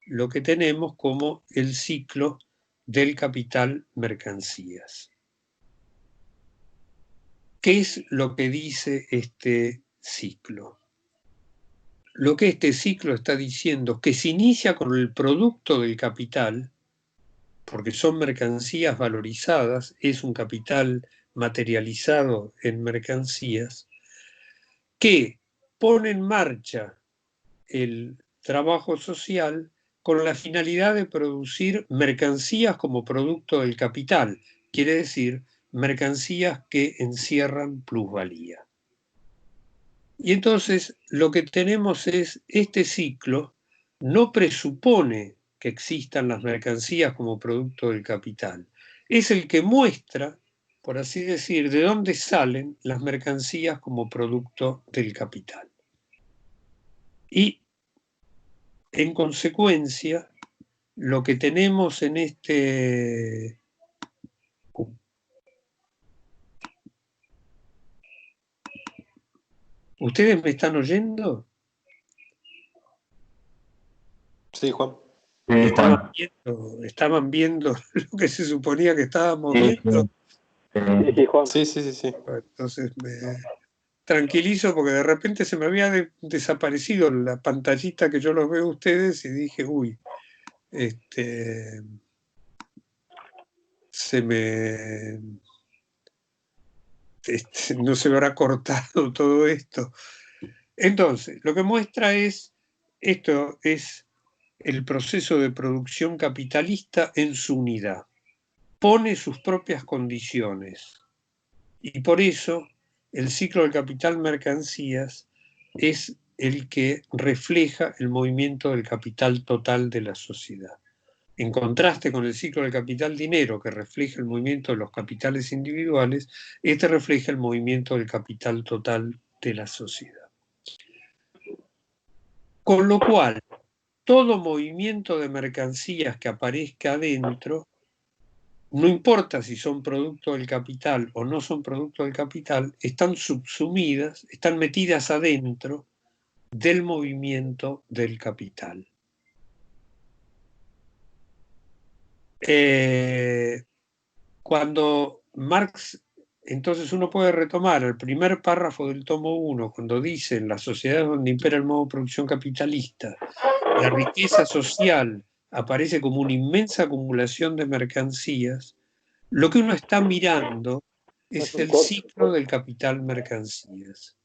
lo que tenemos como el ciclo del capital mercancías. ¿Qué es lo que dice este ciclo? Lo que este ciclo está diciendo es que se inicia con el producto del capital, porque son mercancías valorizadas, es un capital materializado en mercancías, que pone en marcha el trabajo social con la finalidad de producir mercancías como producto del capital, quiere decir mercancías que encierran plusvalía. Y entonces lo que tenemos es este ciclo no presupone que existan las mercancías como producto del capital. Es el que muestra, por así decir, de dónde salen las mercancías como producto del capital. Y en consecuencia, lo que tenemos en este... ¿Ustedes me están oyendo? Sí, Juan. Estaban viendo lo que se suponía que estábamos viendo. Sí, Juan. Sí. Entonces me tranquilizo porque de repente se me había desaparecido la pantallita que yo los veo a ustedes y dije, uy, no se me habrá cortado todo esto. Entonces, lo que muestra esto es el proceso de producción capitalista en su unidad. Pone sus propias condiciones. Y por eso el ciclo del capital mercancías es el que refleja el movimiento del capital total de la sociedad. En contraste con el ciclo del capital dinero, que refleja el movimiento de los capitales individuales, este refleja el movimiento del capital total de la sociedad. Con lo cual, todo movimiento de mercancías que aparezca adentro, no importa si son producto del capital o no son producto del capital, están subsumidas, están metidas adentro del movimiento del capital. Cuando Marx, entonces uno puede retomar el primer párrafo del tomo 1, cuando dice en las sociedades donde impera el modo de producción capitalista, la riqueza social aparece como una inmensa acumulación de mercancías, lo que uno está mirando Es el ciclo del capital mercancías.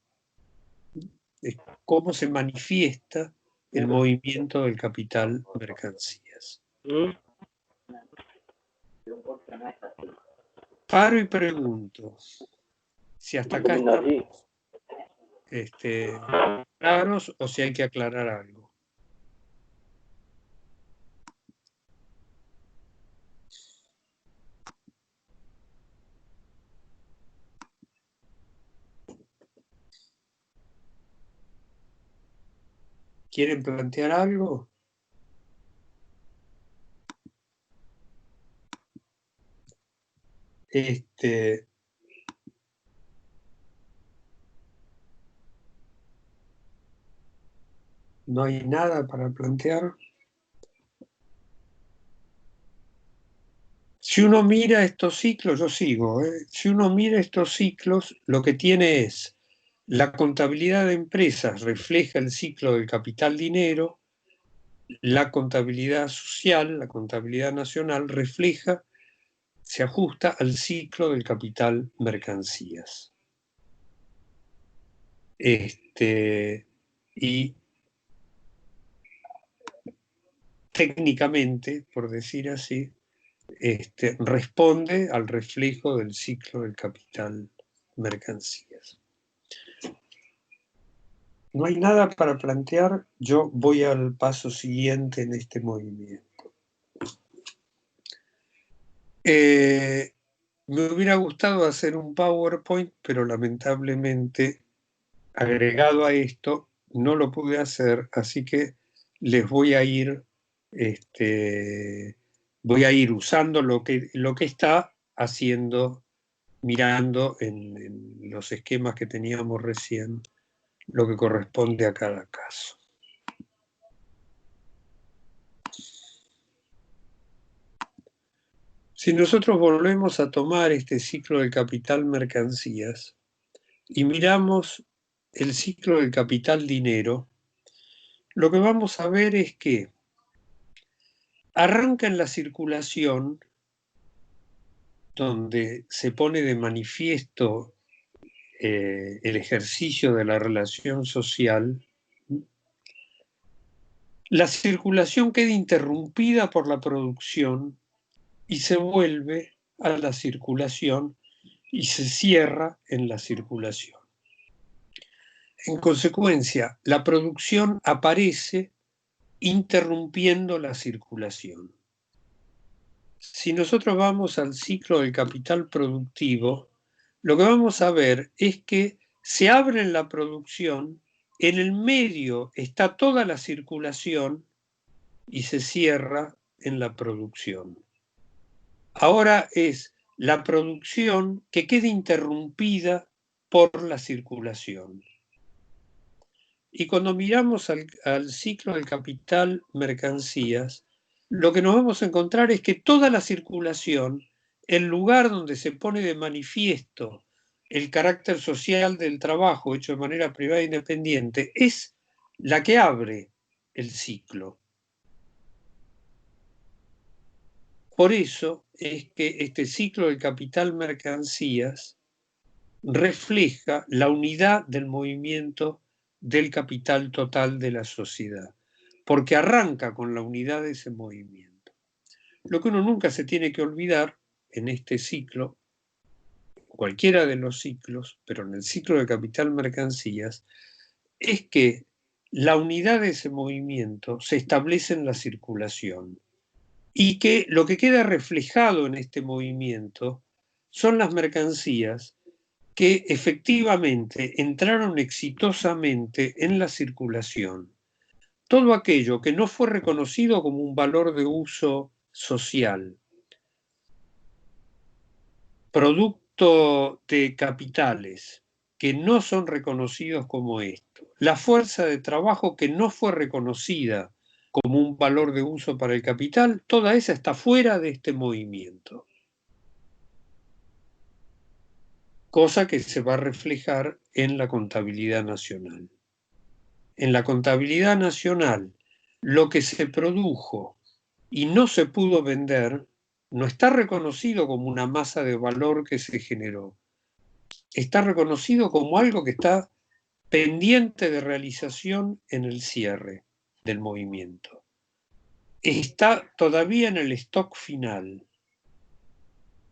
Es cómo se manifiesta el movimiento del capital mercancías. Paro y pregunto si hasta acá estamos claros o si hay que aclarar algo. ¿Quieren plantear algo? ¿No hay nada para plantear? Si uno mira estos ciclos, yo sigo, si uno mira estos ciclos, lo que tiene es la contabilidad de empresas refleja el ciclo del capital dinero, la contabilidad social, la contabilidad nacional refleja, se ajusta al ciclo del capital mercancías. Y técnicamente, por decir así, responde al reflejo del ciclo del capital mercancías. No hay nada para plantear, yo voy al paso siguiente en este movimiento. Me hubiera gustado hacer un PowerPoint, pero lamentablemente, agregado a esto, no lo pude hacer, así que les voy a ir usando lo que está haciendo, mirando en los esquemas que teníamos recién, lo que corresponde a cada caso. Si nosotros volvemos a tomar este ciclo del capital mercancías y miramos el ciclo del capital dinero, lo que vamos a ver es que arranca en la circulación, donde se pone de manifiesto el ejercicio de la relación social. La circulación queda interrumpida por la producción y se vuelve a la circulación y se cierra en la circulación. En consecuencia, la producción aparece interrumpiendo la circulación. Si nosotros vamos al ciclo del capital productivo, lo que vamos a ver es que se abre en la producción, en el medio está toda la circulación y se cierra en la producción. Ahora es la producción que queda interrumpida por la circulación. Y cuando miramos al ciclo del capital mercancías, lo que nos vamos a encontrar es que toda la circulación, el lugar donde se pone de manifiesto el carácter social del trabajo hecho de manera privada e independiente, es la que abre el ciclo. Por eso es que este ciclo del capital mercancías refleja la unidad del movimiento del capital total de la sociedad, porque arranca con la unidad de ese movimiento. Lo que uno nunca se tiene que olvidar en este ciclo, cualquiera de los ciclos, pero en el ciclo de capital mercancías, es que la unidad de ese movimiento se establece en la circulación y que lo que queda reflejado en este movimiento son las mercancías que efectivamente entraron exitosamente en la circulación. Todo aquello que no fue reconocido como un valor de uso social, producto de capitales que no son reconocidos como esto, la fuerza de trabajo que no fue reconocida como un valor de uso para el capital, toda esa está fuera de este movimiento. Cosa que se va a reflejar en la contabilidad nacional. En la contabilidad nacional, lo que se produjo y no se pudo vender no está reconocido como una masa de valor que se generó, está reconocido como algo que está pendiente de realización en el cierre del movimiento. Está todavía en el stock final,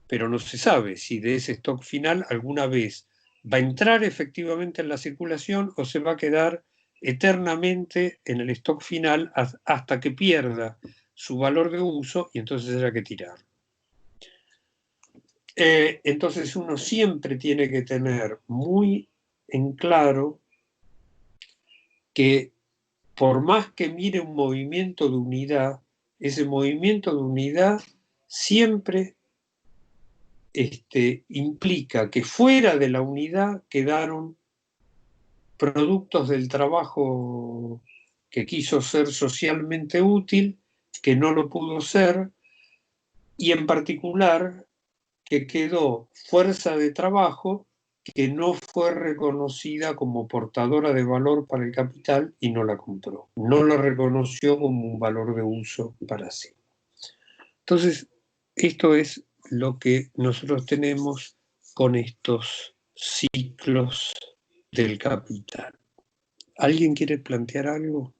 pero no se sabe si de ese stock final alguna vez va a entrar efectivamente en la circulación o se va a quedar eternamente en el stock final hasta que pierda su valor de uso y entonces haya que tirar. Entonces uno siempre tiene que tener muy en claro que por más que mire un movimiento de unidad, ese movimiento de unidad siempre implica que fuera de la unidad quedaron productos del trabajo que quiso ser socialmente útil, que no lo pudo ser, y en particular que quedó fuerza de trabajo que no fue reconocida como portadora de valor para el capital y no la compró. No la reconoció como un valor de uso para sí. Entonces, esto es lo que nosotros tenemos con estos ciclos del capital. ¿Alguien quiere plantear algo?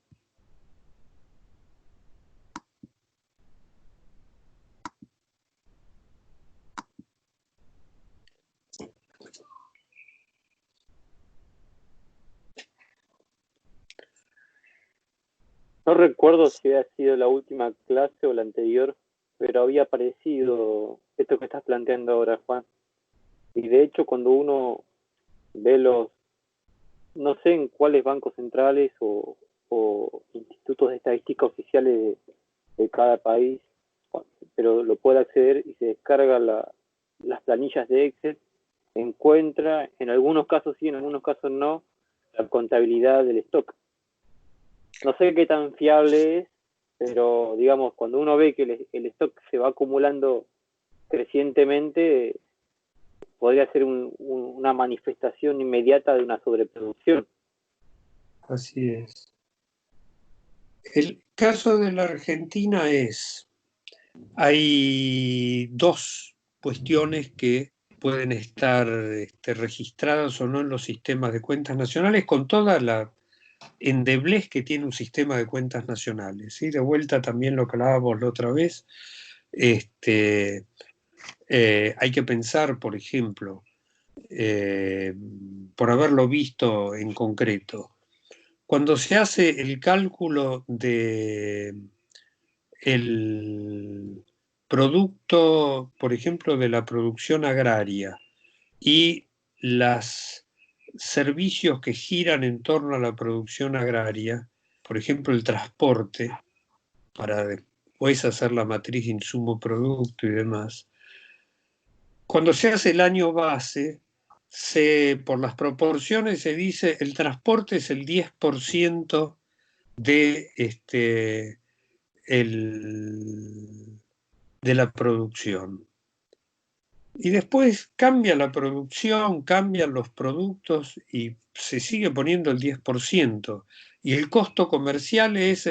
No recuerdo si había sido la última clase o la anterior, pero había aparecido esto que estás planteando ahora, Juan. Y de hecho, cuando uno ve no sé en cuáles bancos centrales o institutos de estadística oficiales de cada país, pero lo puede acceder y se descarga las planillas de Excel, encuentra, en algunos casos sí, en algunos casos no, la contabilidad del stock. No sé qué tan fiable es, pero digamos, cuando uno ve que el stock se va acumulando crecientemente, podría ser una manifestación inmediata de una sobreproducción. Así es. El caso de la Argentina hay dos cuestiones que pueden estar registradas o no en los sistemas de cuentas nacionales con toda la endeblez que tiene un sistema de cuentas nacionales. ¿Sí? De vuelta también lo que hablábamos la otra vez, hay que pensar, por ejemplo, por haberlo visto en concreto, cuando se hace el cálculo de el producto, por ejemplo, de la producción agraria y los servicios que giran en torno a la producción agraria, por ejemplo, el transporte, para después hacer la matriz de insumo-producto y demás. Cuando se hace el año base, por las proporciones se dice el transporte es el 10% de la producción. Y después cambia la producción, cambian los productos y se sigue poniendo el 10%. Y el costo comercial es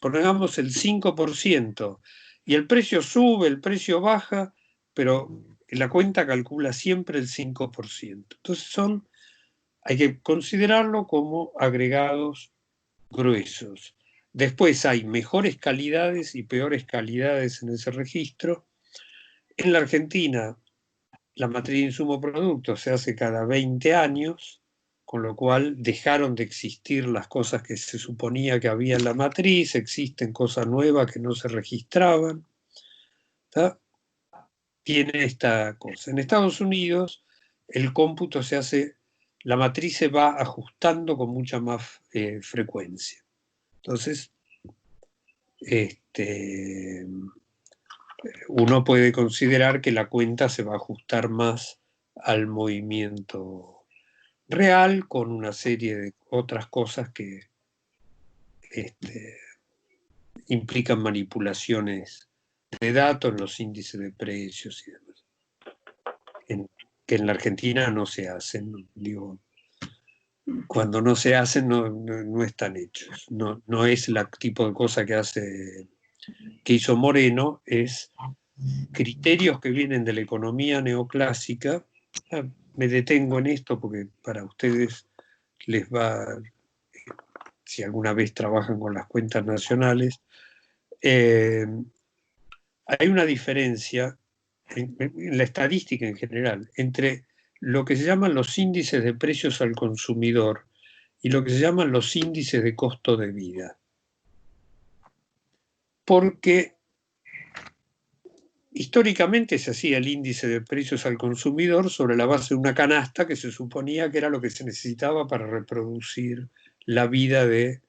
pongamos el 5%. Y el precio sube, el precio baja, pero la cuenta calcula siempre el 5%. Entonces hay que considerarlo como agregados gruesos. Después hay mejores calidades y peores calidades en ese registro. En la Argentina, la matriz de insumo-producto se hace cada 20 años, con lo cual dejaron de existir las cosas que se suponía que había en la matriz, existen cosas nuevas que no se registraban. ¿Tá? Tiene esta cosa. En Estados Unidos, el cómputo se hace, la matriz se va ajustando con mucha más frecuencia. Entonces, uno puede considerar que la cuenta se va a ajustar más al movimiento real con una serie de otras cosas que implican manipulaciones de datos en los índices de precios y demás. Que en la Argentina no se hacen, digo, cuando no se hacen no están hechos. No es el tipo de cosa que hizo Moreno, es criterios que vienen de la economía neoclásica, me detengo en esto porque para ustedes les va, si alguna vez trabajan con las cuentas nacionales, hay una diferencia en la estadística en general entre lo que se llaman los índices de precios al consumidor y lo que se llaman los índices de costo de vida. Porque históricamente se hacía el índice de precios al consumidor sobre la base de una canasta que se suponía que era lo que se necesitaba para reproducir la vida de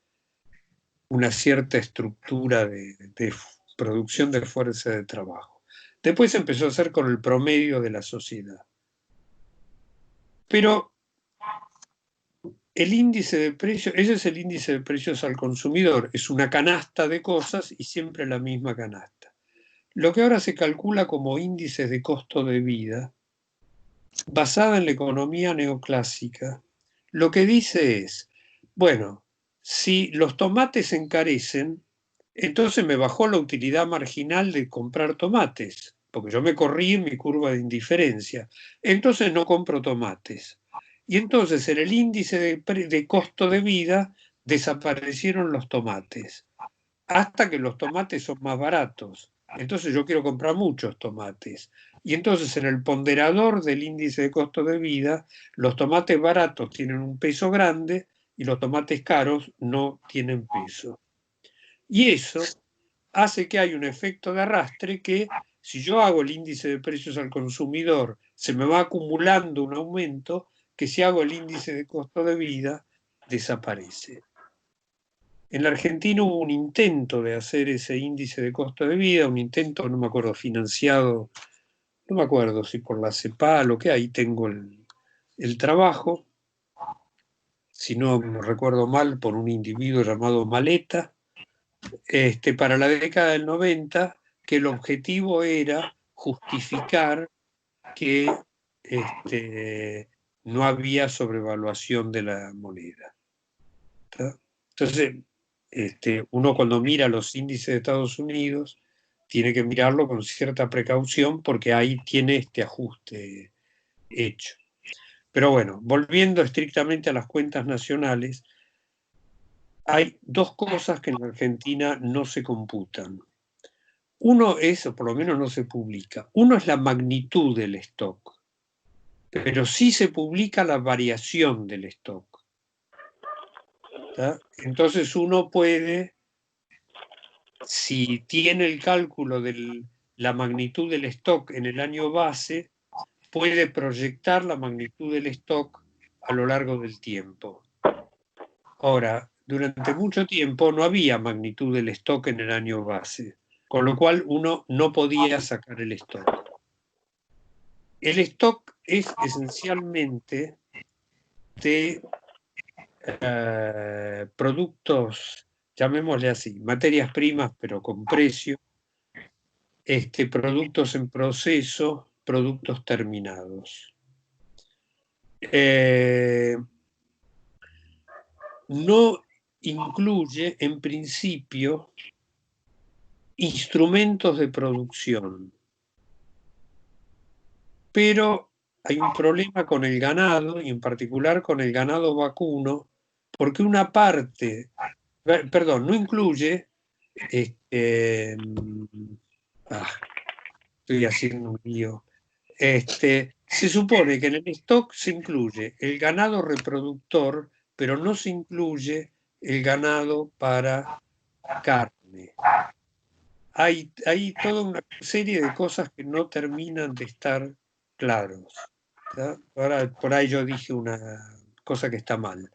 una cierta estructura de producción de fuerza de trabajo. Después se empezó a hacer con el promedio de la sociedad. Pero el índice de precios, ese es el índice de precios al consumidor, es una canasta de cosas y siempre la misma canasta. Lo que ahora se calcula como índices de costo de vida, basada en la economía neoclásica, lo que dice es, bueno, si los tomates se encarecen, entonces me bajó la utilidad marginal de comprar tomates, porque yo me corrí en mi curva de indiferencia, entonces no compro tomates. Y entonces en el índice de costo de vida desaparecieron los tomates, hasta que los tomates son más baratos. Entonces yo quiero comprar muchos tomates. Y entonces en el ponderador del índice de costo de vida, los tomates baratos tienen un peso grande y los tomates caros no tienen peso. Y eso hace que haya un efecto de arrastre que, si yo hago el índice de precios al consumidor, se me va acumulando un aumento que si hago el índice de costo de vida, desaparece. En la Argentina hubo un intento de hacer ese índice de costo de vida, un intento, no me acuerdo, financiado, no me acuerdo si por la CEPAL o qué, ahí tengo el trabajo, si no me recuerdo mal, por un individuo llamado Maleta, para la década del 90, que el objetivo era justificar que no había sobrevaluación de la moneda. ¿Está? Entonces, uno cuando mira los índices de Estados Unidos, tiene que mirarlo con cierta precaución porque ahí tiene este ajuste hecho. Pero bueno, volviendo estrictamente a las cuentas nacionales, hay dos cosas que en la Argentina no se computan. Uno es, o por lo menos no se publica, uno es la magnitud del stock, pero sí se publica la variación del stock. ¿Tá? Entonces uno puede, si tiene el cálculo de la magnitud del stock en el año base, puede proyectar la magnitud del stock a lo largo del tiempo. Ahora, durante mucho tiempo no había magnitud del stock en el año base, con lo cual uno no podía sacar el stock. El stock es esencialmente de productos, llamémosle así, materias primas, pero con precio, productos en proceso, productos terminados. No incluye, en principio, instrumentos de producción. Pero hay un problema con el ganado, y en particular con el ganado vacuno, porque una parte, perdón, no incluye, estoy haciendo un lío, se supone que en el stock se incluye el ganado reproductor, pero no se incluye el ganado para carne. Hay toda una serie de cosas que no terminan de estar claros. ¿Tá? Ahora, por ahí yo dije una cosa que está mal.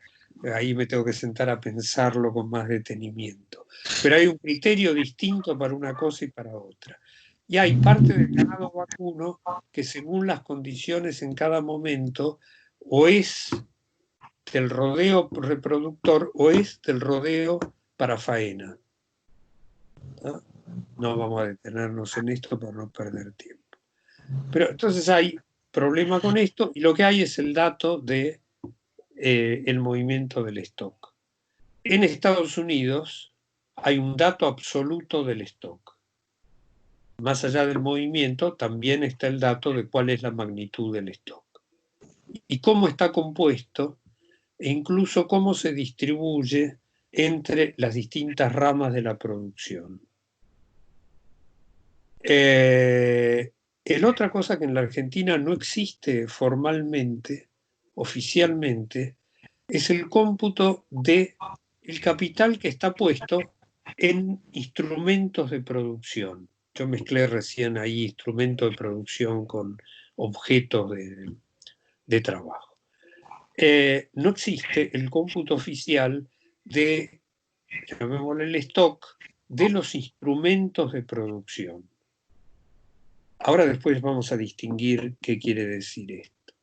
Ahí me tengo que sentar a pensarlo con más detenimiento. Pero hay un criterio distinto para una cosa y para otra. Y hay parte del ganado vacuno que según las condiciones en cada momento o es del rodeo reproductor o es del rodeo para faena. ¿Tá? No vamos a detenernos en esto para no perder tiempo. Pero entonces hay problema con esto y lo que hay es el dato de el movimiento del stock. En Estados Unidos hay un dato absoluto del stock. Más allá del movimiento, también está el dato de cuál es la magnitud del stock. y cómo está compuesto, e incluso cómo se distribuye entre las distintas ramas de la producción. Otra cosa que en la Argentina no existe formalmente, oficialmente, es el cómputo del capital que está puesto en instrumentos de producción. Yo mezclé recién ahí instrumentos de producción con objetos de trabajo. No existe el cómputo oficial de, llamémosle el stock, de los instrumentos de producción. Ahora después vamos a distinguir qué quiere decir esto.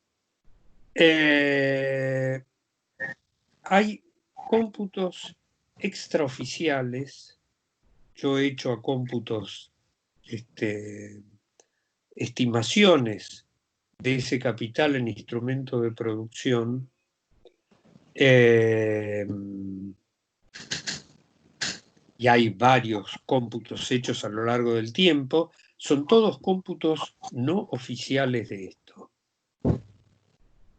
Hay cómputos extraoficiales. Yo he hecho a cómputos estimaciones de ese capital en instrumentos de producción. Y hay varios cómputos hechos a lo largo del tiempo. Son todos cómputos no oficiales de esto.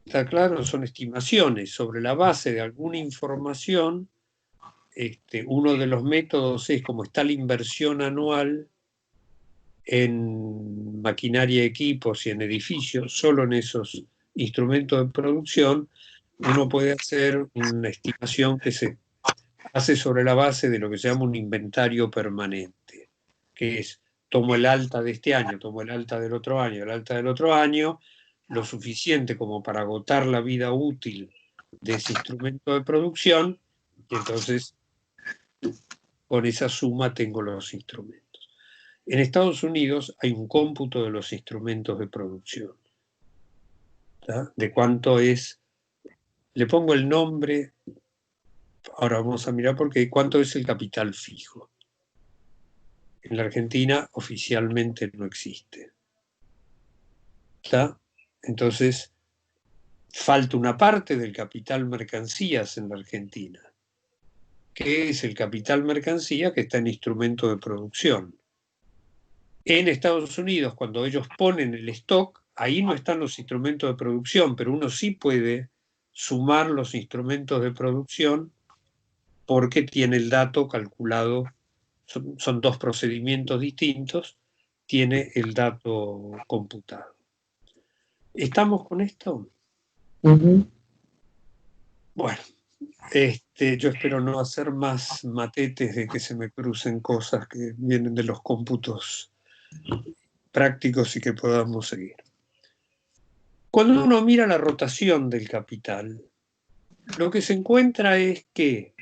Está claro, son estimaciones sobre la base de alguna información. Uno de los métodos es como está la inversión anual en maquinaria, equipos y en edificios, solo en esos instrumentos de producción, uno puede hacer una estimación que se hace sobre la base de lo que se llama un inventario permanente, que es, tomo el alta de este año, tomo el alta del otro año, el alta del otro año, lo suficiente como para agotar la vida útil de ese instrumento de producción, y entonces con esa suma tengo los instrumentos. En Estados Unidos hay un cómputo de los instrumentos de producción, ¿tá? De cuánto es, le pongo el nombre, ahora vamos a mirar porque cuánto es el capital fijo. En la Argentina oficialmente no existe. ¿Está? Entonces, falta una parte del capital mercancías en la Argentina, que es el capital mercancía que está en instrumento de producción. En Estados Unidos, cuando ellos ponen el stock, ahí no están los instrumentos de producción, pero uno sí puede sumar los instrumentos de producción porque tiene el dato calculado. Son dos procedimientos distintos, tiene el dato computado. ¿Estamos con esto? Bueno, yo espero no hacer más matetes de que se me crucen cosas que vienen de los cómputos prácticos y que podamos seguir. Cuando uno mira la rotación del capital, lo que se encuentra es que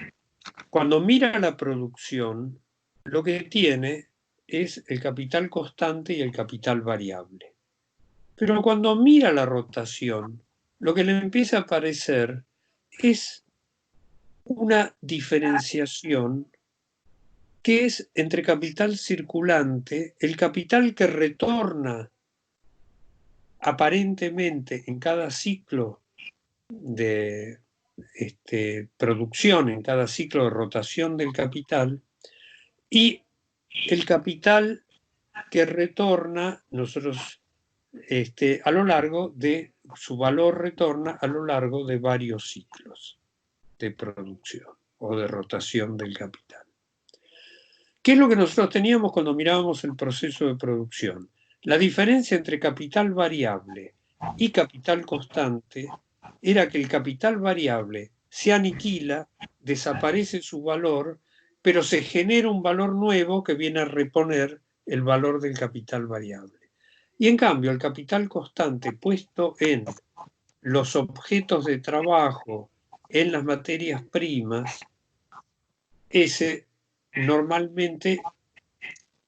cuando mira la producción, lo que tiene es el capital constante y el capital variable. Pero cuando mira la rotación, lo que le empieza a aparecer es una diferenciación que es entre capital circulante, el capital que retorna aparentemente en cada ciclo de producción, en cada ciclo de rotación del capital, y el capital que retorna, nosotros a lo largo de, su valor retorna a lo largo de varios ciclos de producción o de rotación del capital. ¿Qué es lo que nosotros teníamos cuando mirábamos el proceso de producción? La diferencia entre capital variable y capital constante era que el capital variable se aniquila, desaparece su valor, pero se genera un valor nuevo que viene a reponer el valor del capital variable. Y en cambio, el capital constante puesto en los objetos de trabajo, en las materias primas, ese normalmente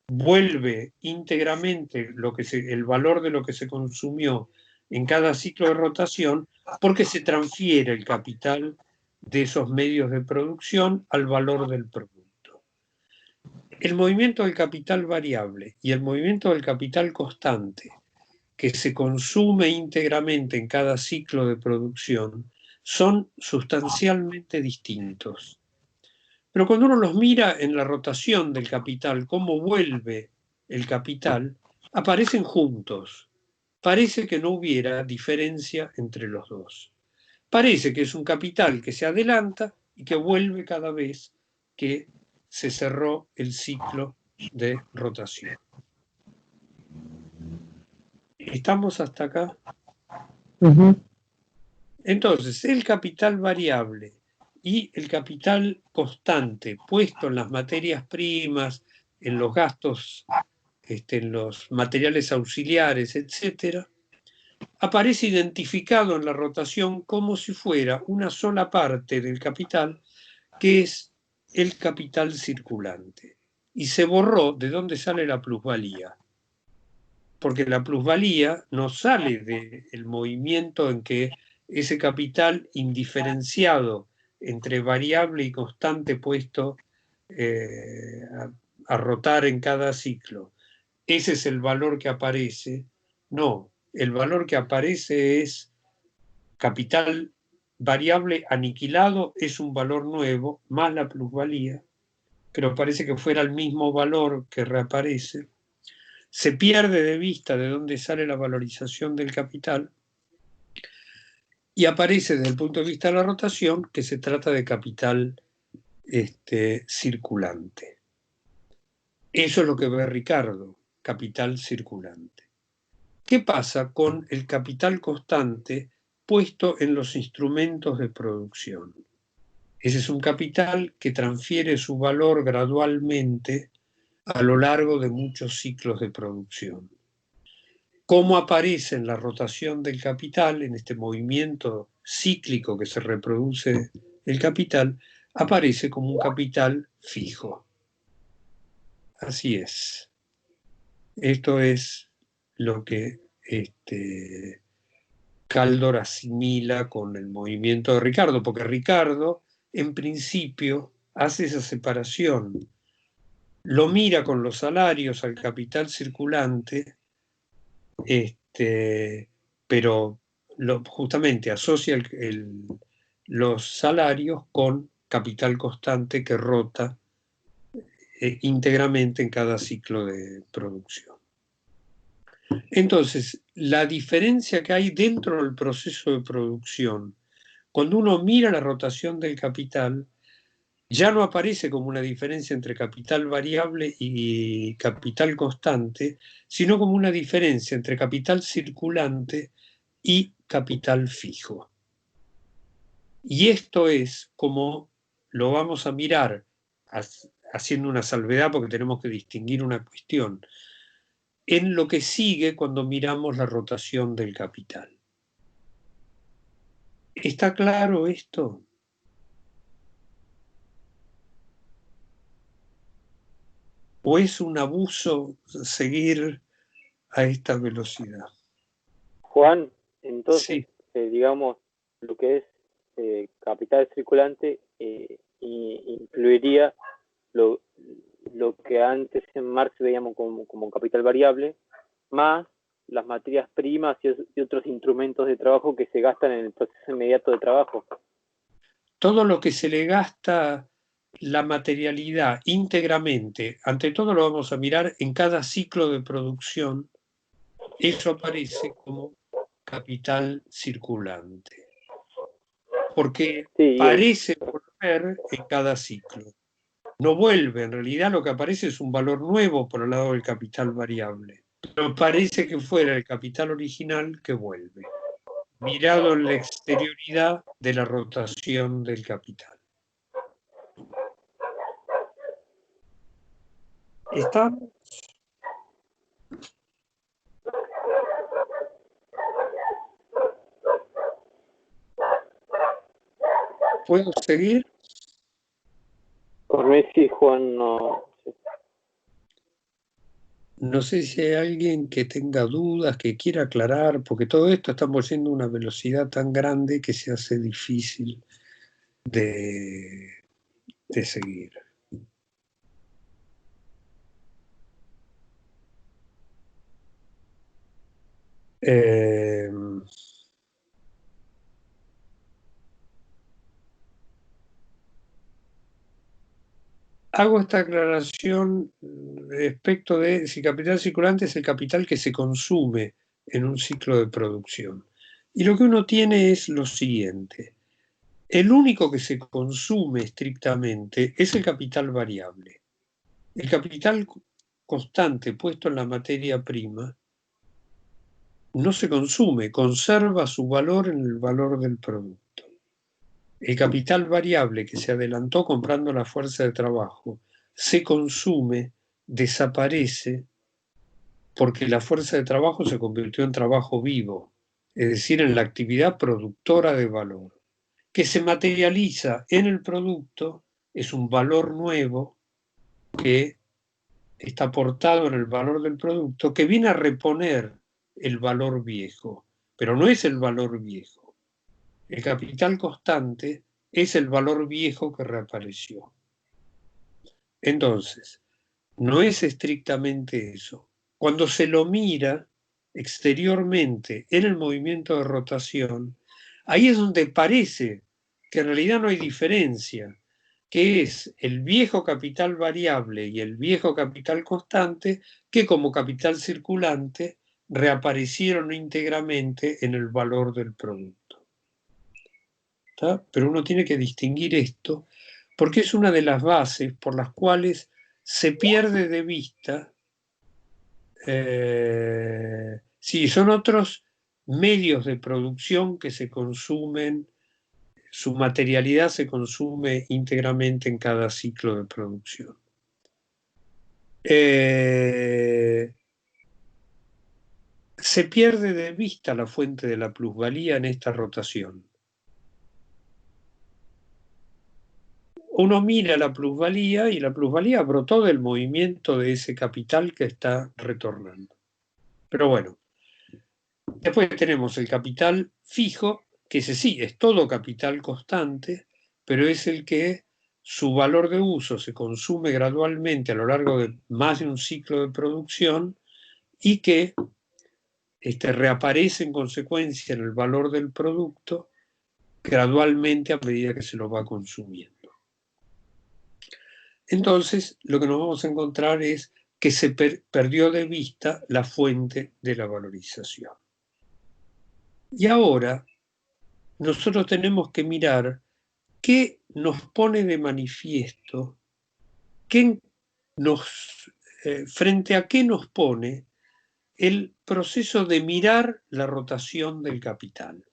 vuelve íntegramente el valor de lo que se consumió en cada ciclo de rotación, porque se transfiere el capital de esos medios de producción al valor del producto. El movimiento del capital variable y el movimiento del capital constante, que se consume íntegramente en cada ciclo de producción, son sustancialmente distintos. Pero cuando uno los mira en la rotación del capital, cómo vuelve el capital, aparecen juntos. parece que no hubiera diferencia entre los dos. Parece que es un capital que se adelanta y que vuelve cada vez que se cerró el ciclo de rotación. ¿Estamos hasta acá? Entonces, el capital variable y el capital constante puesto en las materias primas, en los gastos, en los materiales auxiliares, etc., aparece identificado en la rotación como si fuera una sola parte del capital, que es el capital circulante. Y se borró de dónde sale la plusvalía. Porque la plusvalía no sale del movimiento en que ese capital indiferenciado entre variable y constante puesto a rotar en cada ciclo. Ese es el valor que aparece. No, el valor que aparece es capital variable aniquilado, es un valor nuevo, más la plusvalía, pero parece que fuera el mismo valor que reaparece. Se pierde de vista de dónde sale la valorización del capital y aparece desde el punto de vista de la rotación que se trata de capital circulante. Eso es lo que ve Ricardo, capital circulante. ¿Qué pasa con el capital constante puesto en los instrumentos de producción? Ese es un capital que transfiere su valor gradualmente a lo largo de muchos ciclos de producción. ¿Cómo aparece en la rotación del capital, en este movimiento cíclico que se reproduce el capital? Aparece como un capital fijo. Así es. Esto es lo que Kaldor asimila con el movimiento de Ricardo, porque Ricardo, en principio, hace esa separación. Lo mira con los salarios al capital circulante, pero justamente asocia los salarios con capital constante que rota íntegramente en cada ciclo de producción. Entonces, la diferencia que hay dentro del proceso de producción, cuando uno mira la rotación del capital, ya no aparece como una diferencia entre capital variable y capital constante, sino como una diferencia entre capital circulante y capital fijo. Y esto es como lo vamos a mirar, haciendo una salvedad porque tenemos que distinguir una cuestión, en lo que sigue cuando miramos la rotación del capital. ¿Está claro esto? ¿O es un abuso seguir a esta velocidad? Juan, entonces, Sí. Digamos, lo que es capital circulante incluiría lo que antes en Marx veíamos como capital variable, más las materias primas y otros instrumentos de trabajo que se gastan en el proceso inmediato de trabajo. Todo lo que se le gasta la materialidad íntegramente, ante todo lo vamos a mirar en cada ciclo de producción, eso aparece como capital circulante. Porque sí, parece volver en cada ciclo. No vuelve, en realidad lo que aparece es un valor nuevo por el lado del capital variable. Pero parece que fuera el capital original que vuelve, mirado en la exterioridad de la rotación del capital. ¿Estamos? ¿Puedo seguir? Por mí sí, Juan, no. No sé si hay alguien que tenga dudas, que quiera aclarar, porque todo esto estamos yendo a una velocidad tan grande que se hace difícil de seguir. Hago esta aclaración respecto de si capital circulante es el capital que se consume en un ciclo de producción. Y lo que uno tiene es lo siguiente. El único que se consume estrictamente es el capital variable. El capital constante puesto en la materia prima no se consume, conserva su valor en el valor del producto. El capital variable que se adelantó comprando la fuerza de trabajo se consume, desaparece, porque la fuerza de trabajo se convirtió en trabajo vivo, es decir, en la actividad productora de valor, que se materializa en el producto, es un valor nuevo que está aportado en el valor del producto, que viene a reponer el valor viejo, pero no es el valor viejo. El capital constante es el valor viejo que reapareció. Entonces, no es estrictamente eso. Cuando se lo mira exteriormente en el movimiento de rotación, ahí es donde parece que en realidad no hay diferencia, que es el viejo capital variable y el viejo capital constante que como capital circulante reaparecieron íntegramente en el valor del producto. ¿Está? Pero uno tiene que distinguir esto porque es una de las bases por las cuales se pierde de vista, sí, son otros medios de producción que se consumen, su materialidad se consume íntegramente en cada ciclo de producción. Se pierde de vista la fuente de la plusvalía en esta rotación. Uno mira la plusvalía y la plusvalía brotó del movimiento de ese capital que está retornando. Pero bueno, después tenemos el capital fijo, que ese sí, es todo capital constante, pero es el que su valor de uso se consume gradualmente a lo largo de más de un ciclo de producción y que reaparece en consecuencia en el valor del producto gradualmente a medida que se lo va consumiendo. Entonces, lo que nos vamos a encontrar es que se perdió de vista la fuente de la valorización. Y ahora, nosotros tenemos que mirar qué nos pone de manifiesto, frente a qué nos pone el proceso de mirar la rotación del capital.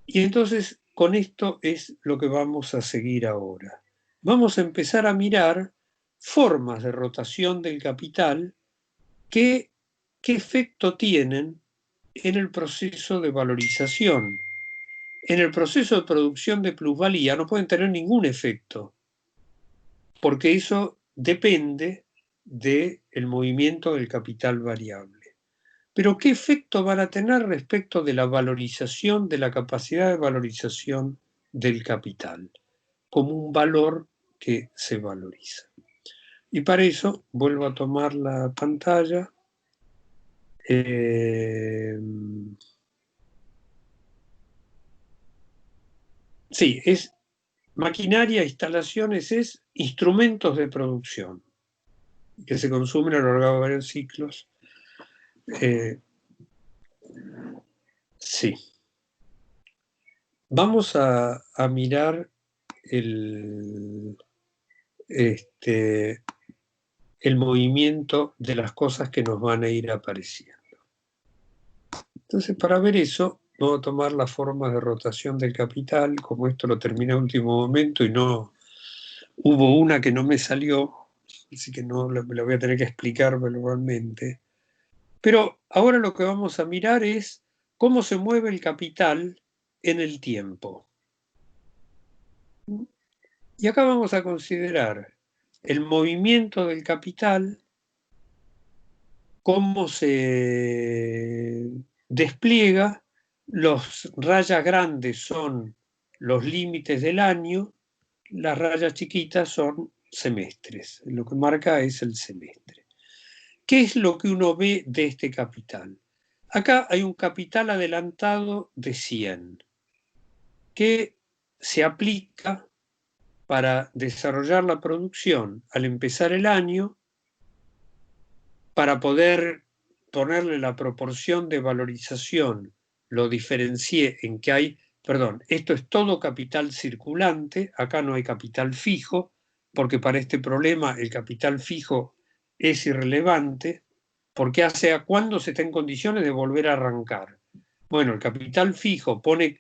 Y entonces, con esto es lo que vamos a seguir ahora. Vamos a empezar a mirar formas de rotación del capital que qué efecto tienen en el proceso de valorización. En el proceso de producción de plusvalía no pueden tener ningún efecto, porque eso depende del movimiento del capital variable. Pero ¿qué efecto van a tener respecto de la valorización, de la capacidad de valorización del capital, como un valor que se valoriza? Y para eso vuelvo a tomar la pantalla. Sí, es maquinaria, instalaciones, es instrumentos de producción que se consumen a lo largo de varios ciclos. Sí. Vamos a mirar el movimiento de las cosas que nos van a ir apareciendo. Entonces, para ver eso, vamos a tomar las formas de rotación del capital, como esto lo terminé a último momento y no hubo una que no me salió, así que no la voy a tener que explicar verbalmente. Pero ahora lo que vamos a mirar es cómo se mueve el capital en el tiempo. Y acá vamos a considerar el movimiento del capital, cómo se despliega. Las rayas grandes son los límites del año, las rayas chiquitas son semestres. Lo que marca es el semestre. ¿Qué es lo que uno ve de este capital? Acá hay un capital adelantado de 100 que se aplica para desarrollar la producción al empezar el año, para poder ponerle la proporción de valorización, lo diferencié en que hay, perdón, esto es todo capital circulante, acá no hay capital fijo, porque para este problema el capital fijo es irrelevante, porque hace a cuándo se está en condiciones de volver a arrancar. Bueno, el capital fijo pone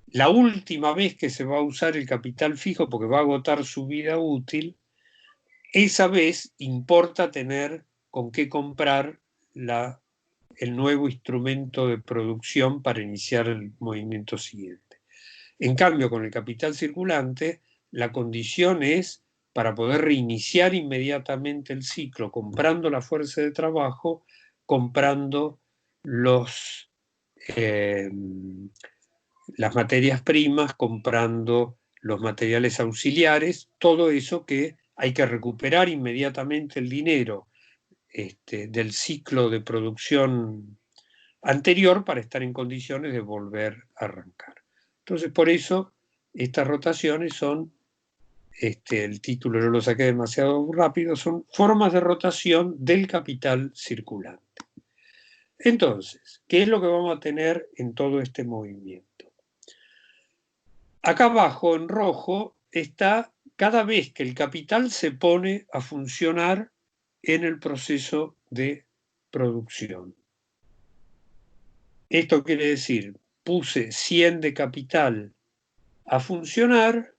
la última vez que se va a usar el capital fijo porque va a agotar su vida útil, esa vez importa tener con qué comprar el nuevo instrumento de producción para iniciar el movimiento siguiente. En cambio, con el capital circulante, la condición es para poder reiniciar inmediatamente el ciclo, comprando la fuerza de trabajo, comprando las materias primas, comprando los materiales auxiliares, todo eso que hay que recuperar inmediatamente el dinero del ciclo de producción anterior para estar en condiciones de volver a arrancar. Entonces, por eso, estas rotaciones son, el título no lo saqué demasiado rápido, son formas de rotación del capital circulante. Entonces, ¿qué es lo que vamos a tener en todo este movimiento? Acá abajo, en rojo, está cada vez que el capital se pone a funcionar en el proceso de producción. Esto quiere decir, puse 100 de capital a funcionar,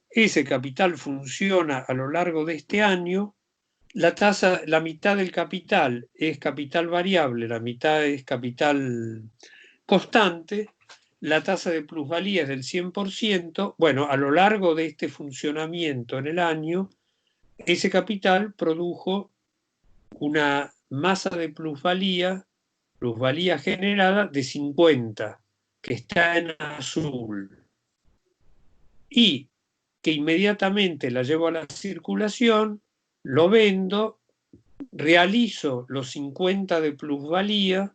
ese capital funciona a lo largo de este año, la mitad del capital es capital variable, la mitad es capital constante, la tasa de plusvalía es del 100%, bueno, a lo largo de este funcionamiento en el año, ese capital produjo una masa de plusvalía generada de 50, que está en azul, y que inmediatamente la llevo a la circulación, lo vendo, realizo los 50 de plusvalía,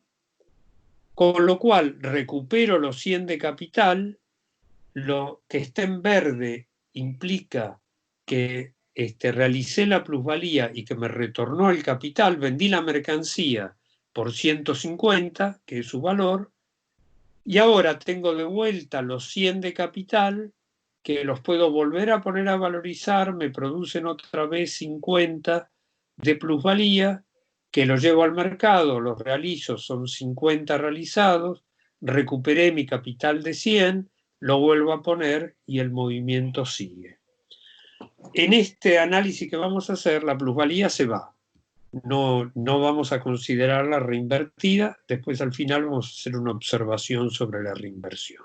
con lo cual recupero los 100 de capital, lo que está en verde implica que realicé la plusvalía y que me retornó el capital, vendí la mercancía por 150, que es su valor, y ahora tengo de vuelta los 100 de capital, que los puedo volver a poner a valorizar, me producen otra vez 50 de plusvalía, que los llevo al mercado, los realizo, son 50 realizados, recuperé mi capital de 100, lo vuelvo a poner y el movimiento sigue. En este análisis que vamos a hacer, la plusvalía se va. No vamos a considerarla reinvertida, después al final vamos a hacer una observación sobre la reinversión.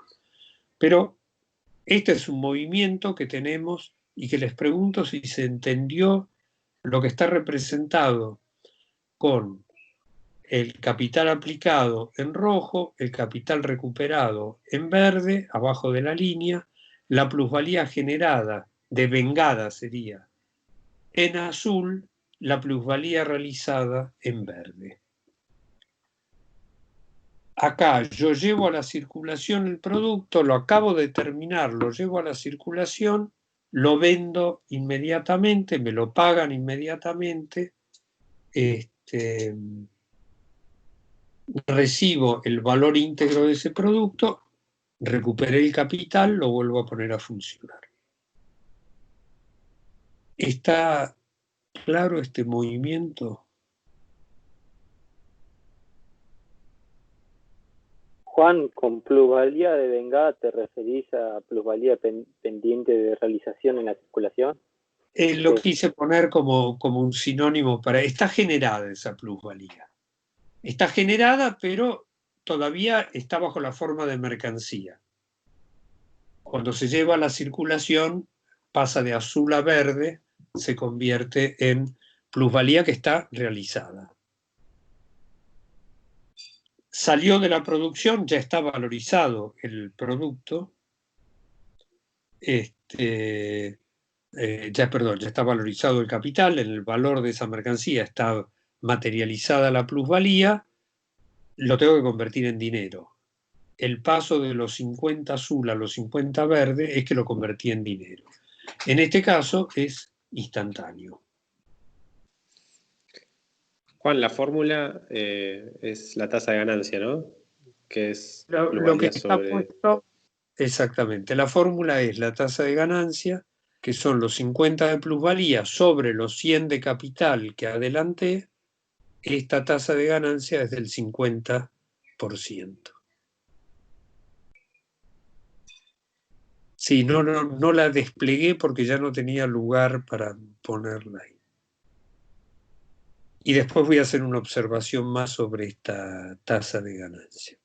Pero este es un movimiento que tenemos y que les pregunto si se entendió lo que está representado con el capital aplicado en rojo, el capital recuperado en verde, abajo de la línea, la plusvalía generada, devengada sería, en azul, la plusvalía realizada en verde. Acá yo llevo a la circulación el producto, lo acabo de terminar, lo llevo a la circulación, lo vendo inmediatamente, me lo pagan inmediatamente, recibo el valor íntegro de ese producto, recuperé el capital, lo vuelvo a poner a funcionar. ¿Está claro este movimiento? Juan, con plusvalía devengada, ¿te referís a plusvalía pendiente de realización en la circulación? Lo quise poner como un sinónimo para... Está generada esa plusvalía. Está generada, pero todavía está bajo la forma de mercancía. Cuando se lleva a la circulación, pasa de azul a verde, se convierte en plusvalía que está realizada. Salió de la producción, ya está valorizado el producto, ya está valorizado el capital, en el valor de esa mercancía está materializada la plusvalía, lo tengo que convertir en dinero. El paso de los 50 azul a los 50 verde es que lo convertí en dinero. En este caso es instantáneo. Juan, la fórmula es la tasa de ganancia, ¿no? Que es Lo que plusvalía está sobre... puesto, exactamente, la fórmula es la tasa de ganancia, que son los 50 de plusvalía sobre los 100 de capital que adelanté. Esta tasa de ganancia es del 50%. Sí, no la desplegué porque ya no tenía lugar para ponerla ahí. Y después voy a hacer una observación más sobre esta tasa de ganancia.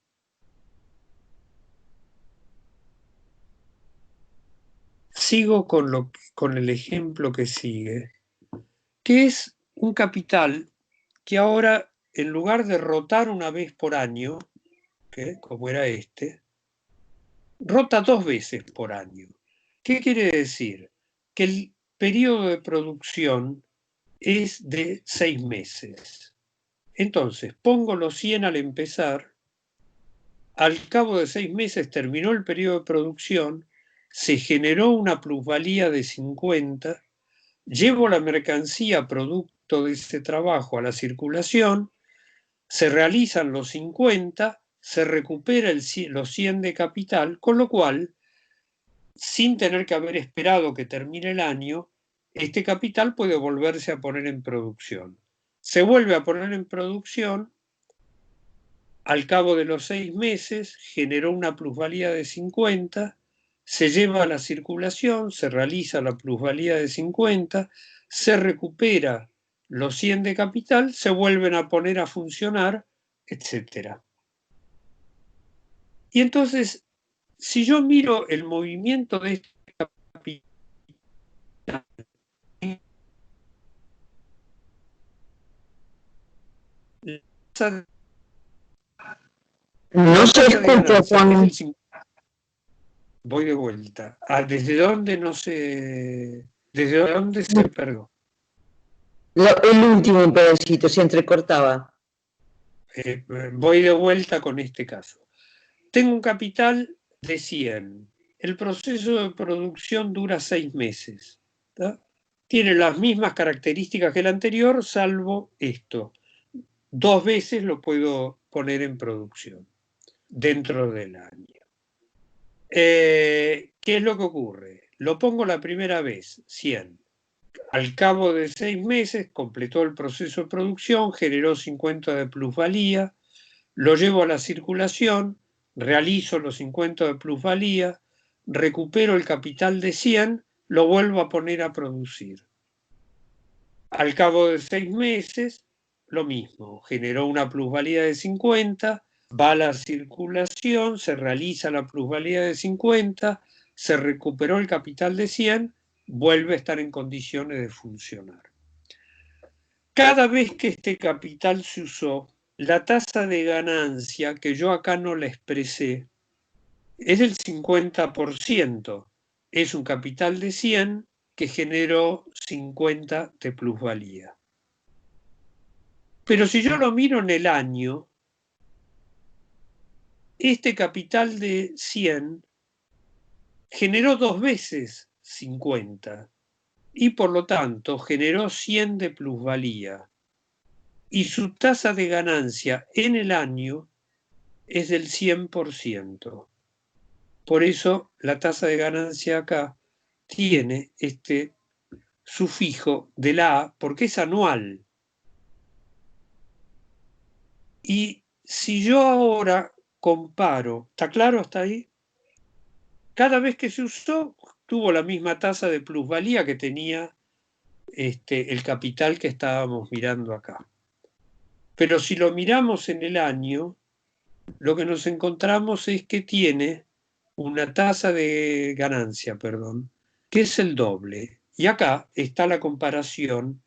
Sigo con el ejemplo que sigue, que es un capital que ahora, en lugar de rotar una vez por año, como era este, rota 2 veces por año. ¿Qué quiere decir? Que el periodo de producción es de 6 meses. Entonces, pongo los 100 al empezar, al cabo de 6 meses terminó el periodo de producción, se generó una plusvalía de 50, llevo la mercancía producto de ese trabajo a la circulación, se realizan los 50, se recupera los 100 de capital, con lo cual, sin tener que haber esperado que termine el año, este capital puede volverse a poner en producción. Se vuelve a poner en producción, al cabo de los 6 meses generó una plusvalía de 50, se lleva a la circulación, se realiza la plusvalía de 50, se recupera los 100 de capital, se vuelven a poner a funcionar, etc. Y entonces, si yo miro el movimiento de este capital, No se escucha, Juan. Voy de vuelta. ¿Desde dónde no se... ¿Desde dónde se perdió? El último pedacito se entrecortaba. Voy de vuelta con este caso. Tengo un capital de 100. El proceso de producción dura 6 meses. ¿Tá? Tiene las mismas características que el anterior, salvo esto. 2 veces lo puedo poner en producción dentro del año. ¿Qué es lo que ocurre? Lo pongo la primera vez, 100. Al cabo de 6 meses completó el proceso de producción, generó 50 de plusvalía, lo llevo a la circulación, realizo los 50 de plusvalía, recupero el capital de 100, lo vuelvo a poner a producir. Al cabo de 6 meses, lo mismo, generó una plusvalía de 50, va a la circulación, se realiza la plusvalía de 50, se recuperó el capital de 100, vuelve a estar en condiciones de funcionar. Cada vez que este capital se usó, la tasa de ganancia, que yo acá no la expresé, es del 50%. Es un capital de 100 que generó 50 de plusvalía. Pero si yo lo miro en el año, este capital de 100 generó 2 veces 50 y por lo tanto generó 100 de plusvalía. Y su tasa de ganancia en el año es del 100%. Por eso la tasa de ganancia acá tiene este sufijo de la A porque es anual. Y si yo ahora comparo, ¿está claro hasta ahí? Cada vez que se usó tuvo la misma tasa de plusvalía que tenía el capital que estábamos mirando acá. Pero si lo miramos en el año, lo que nos encontramos es que tiene una tasa de ganancia, que es el doble. Y acá está la comparación,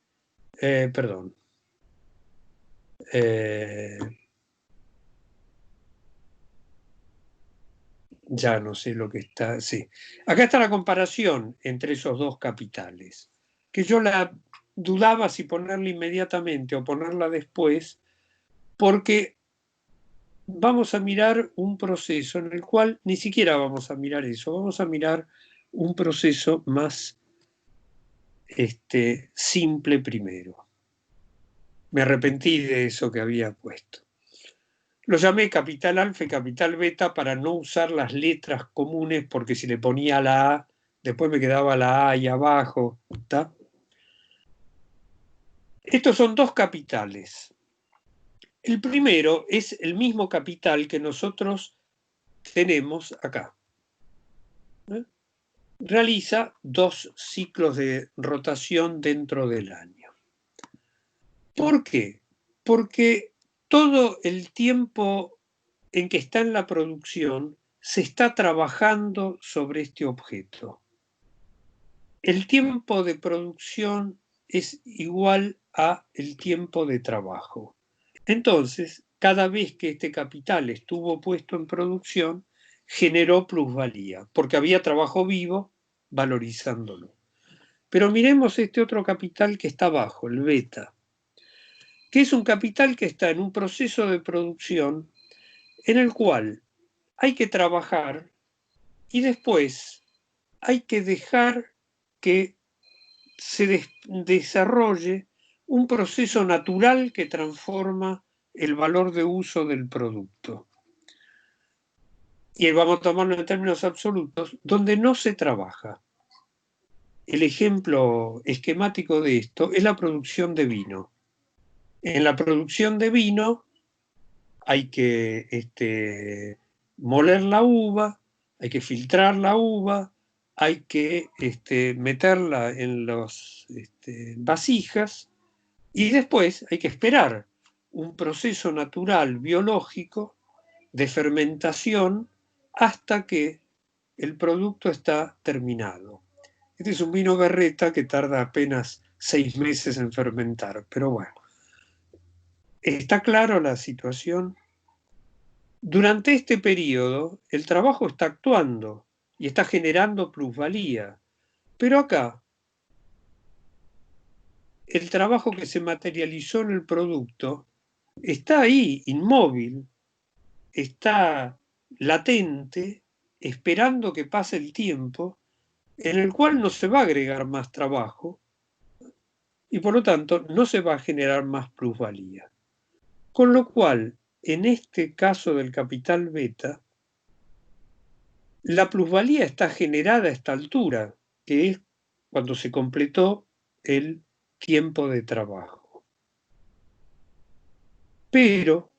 ya no sé lo que está, sí. Acá está la comparación entre esos dos capitales, que yo la dudaba si ponerla inmediatamente o ponerla después, porque vamos a mirar un proceso en el cual ni siquiera vamos a mirar eso, vamos a mirar un proceso más simple primero. Me arrepentí de eso que había puesto. Lo llamé capital alfa y capital beta para no usar las letras comunes, porque si le ponía la A, después me quedaba la A ahí abajo. ¿Está? Estos son dos capitales. El primero es el mismo capital que nosotros tenemos acá. Realiza 2 ciclos de rotación dentro del año. ¿Por qué? Porque todo el tiempo en que está en la producción se está trabajando sobre este objeto. El tiempo de producción es igual a el tiempo de trabajo. Entonces, cada vez que este capital estuvo puesto en producción, generó plusvalía, porque había trabajo vivo valorizándolo. Pero miremos este otro capital que está abajo, el beta, que es un capital que está en un proceso de producción en el cual hay que trabajar y después hay que dejar que se desarrolle un proceso natural que transforma el valor de uso del producto. Y vamos a tomarlo en términos absolutos, donde no se trabaja. El ejemplo esquemático de esto es la producción de vino. En la producción de vino hay que moler la uva, hay que filtrar la uva, hay que meterla en las vasijas y después hay que esperar un proceso natural biológico de fermentación hasta que el producto está terminado. Este es un vino berreta que tarda apenas 6 meses en fermentar, pero bueno. ¿Está claro la situación? Durante este periodo, el trabajo está actuando y está generando plusvalía, pero acá, el trabajo que se materializó en el producto está ahí, inmóvil, está latente, esperando que pase el tiempo, en el cual no se va a agregar más trabajo y por lo tanto no se va a generar más plusvalía. Con lo cual, en este caso del capital beta, la plusvalía está generada a esta altura, que es cuando se completó el tiempo de trabajo. Pero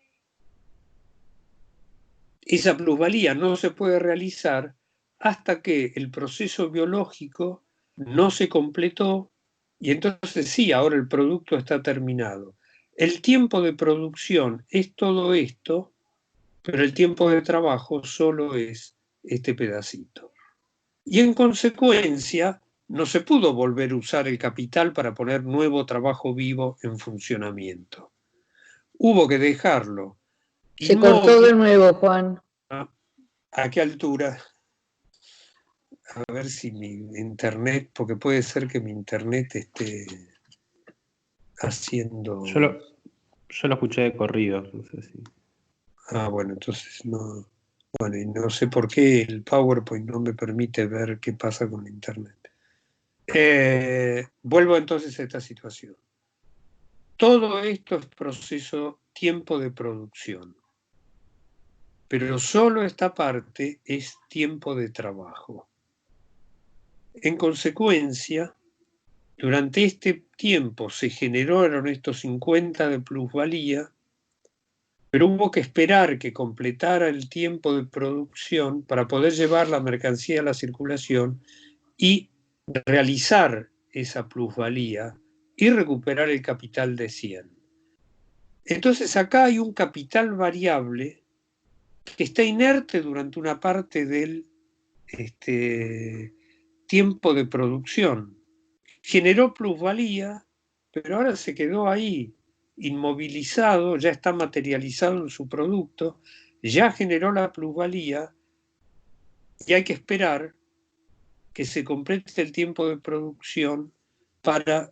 esa plusvalía no se puede realizar hasta que el proceso biológico no se completó y entonces sí, ahora el producto está terminado. El tiempo de producción es todo esto, pero el tiempo de trabajo solo es este pedacito. Y en consecuencia, no se pudo volver a usar el capital para poner nuevo trabajo vivo en funcionamiento. Hubo que dejarlo. Se cortó de nuevo, Juan. ¿A qué altura? A ver si mi internet, porque puede ser que mi internet esté haciendo... Yo lo escuché de corrido, no sé si... Ah, bueno, entonces no... Bueno, y no sé por qué el PowerPoint no me permite ver qué pasa con internet. Vuelvo entonces a esta situación. Todo esto es proceso, tiempo de producción. Pero solo esta parte es tiempo de trabajo. En consecuencia, durante este tiempo se generaron estos 50 de plusvalía, pero hubo que esperar que completara el tiempo de producción para poder llevar la mercancía a la circulación y realizar esa plusvalía y recuperar el capital de 100. Entonces acá hay un capital variable que está inerte durante una parte del tiempo de producción. Generó plusvalía, pero ahora se quedó ahí, inmovilizado, ya está materializado en su producto, ya generó la plusvalía y hay que esperar que se complete el tiempo de producción para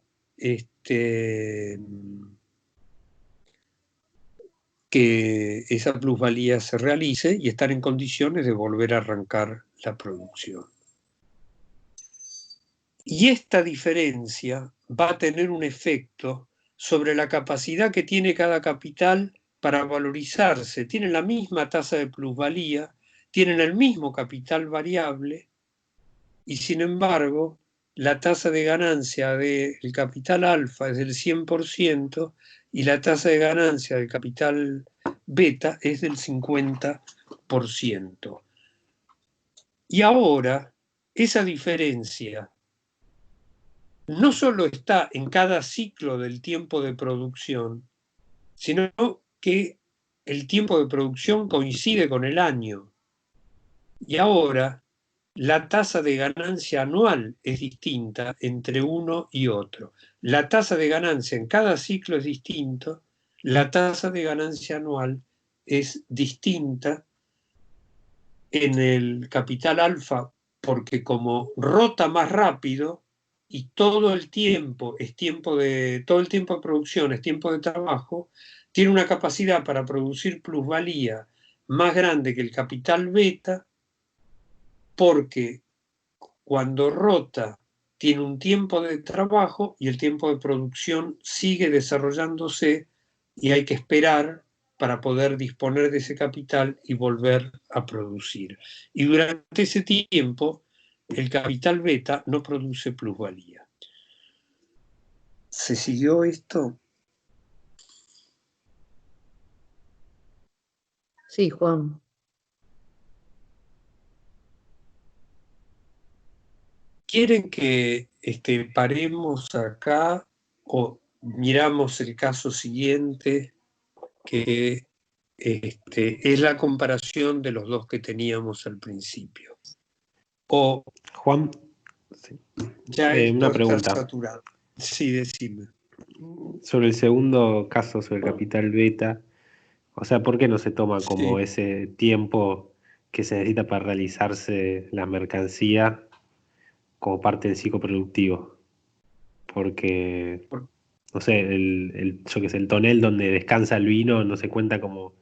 que esa plusvalía se realice y estar en condiciones de volver a arrancar la producción. Y esta diferencia va a tener un efecto sobre la capacidad que tiene cada capital para valorizarse. Tienen la misma tasa de plusvalía, tienen el mismo capital variable y sin embargo la tasa de ganancia del capital alfa es del 100% y la tasa de ganancia del capital beta es del 50%. Y ahora esa diferencia no solo está en cada ciclo del tiempo de producción, sino que el tiempo de producción coincide con el año. Y ahora la tasa de ganancia anual es distinta entre uno y otro. La tasa de ganancia en cada ciclo es distinto, la tasa de ganancia anual es distinta en el capital alfa porque como rota más rápido y todo el tiempo todo el tiempo de producción es tiempo de trabajo, tiene una capacidad para producir plusvalía más grande que el capital beta porque cuando rota tiene un tiempo de trabajo y el tiempo de producción sigue desarrollándose y hay que esperar para poder disponer de ese capital y volver a producir. Y durante ese tiempo, el capital beta no produce plusvalía. ¿Se siguió esto? Sí, Juan. ¿Quieren que paremos acá o miramos el caso siguiente, que es la comparación de los dos que teníamos al principio? O Juan, sí. ya una esto pregunta. está saturado. Sí, decime. Sobre el segundo caso, sobre el capital beta, o sea, ¿por qué no se toma como Sí. ese tiempo que se necesita para realizarse la mercancía como parte del ciclo productivo? Porque, no sé, yo qué sé, el tonel donde descansa el vino no se cuenta como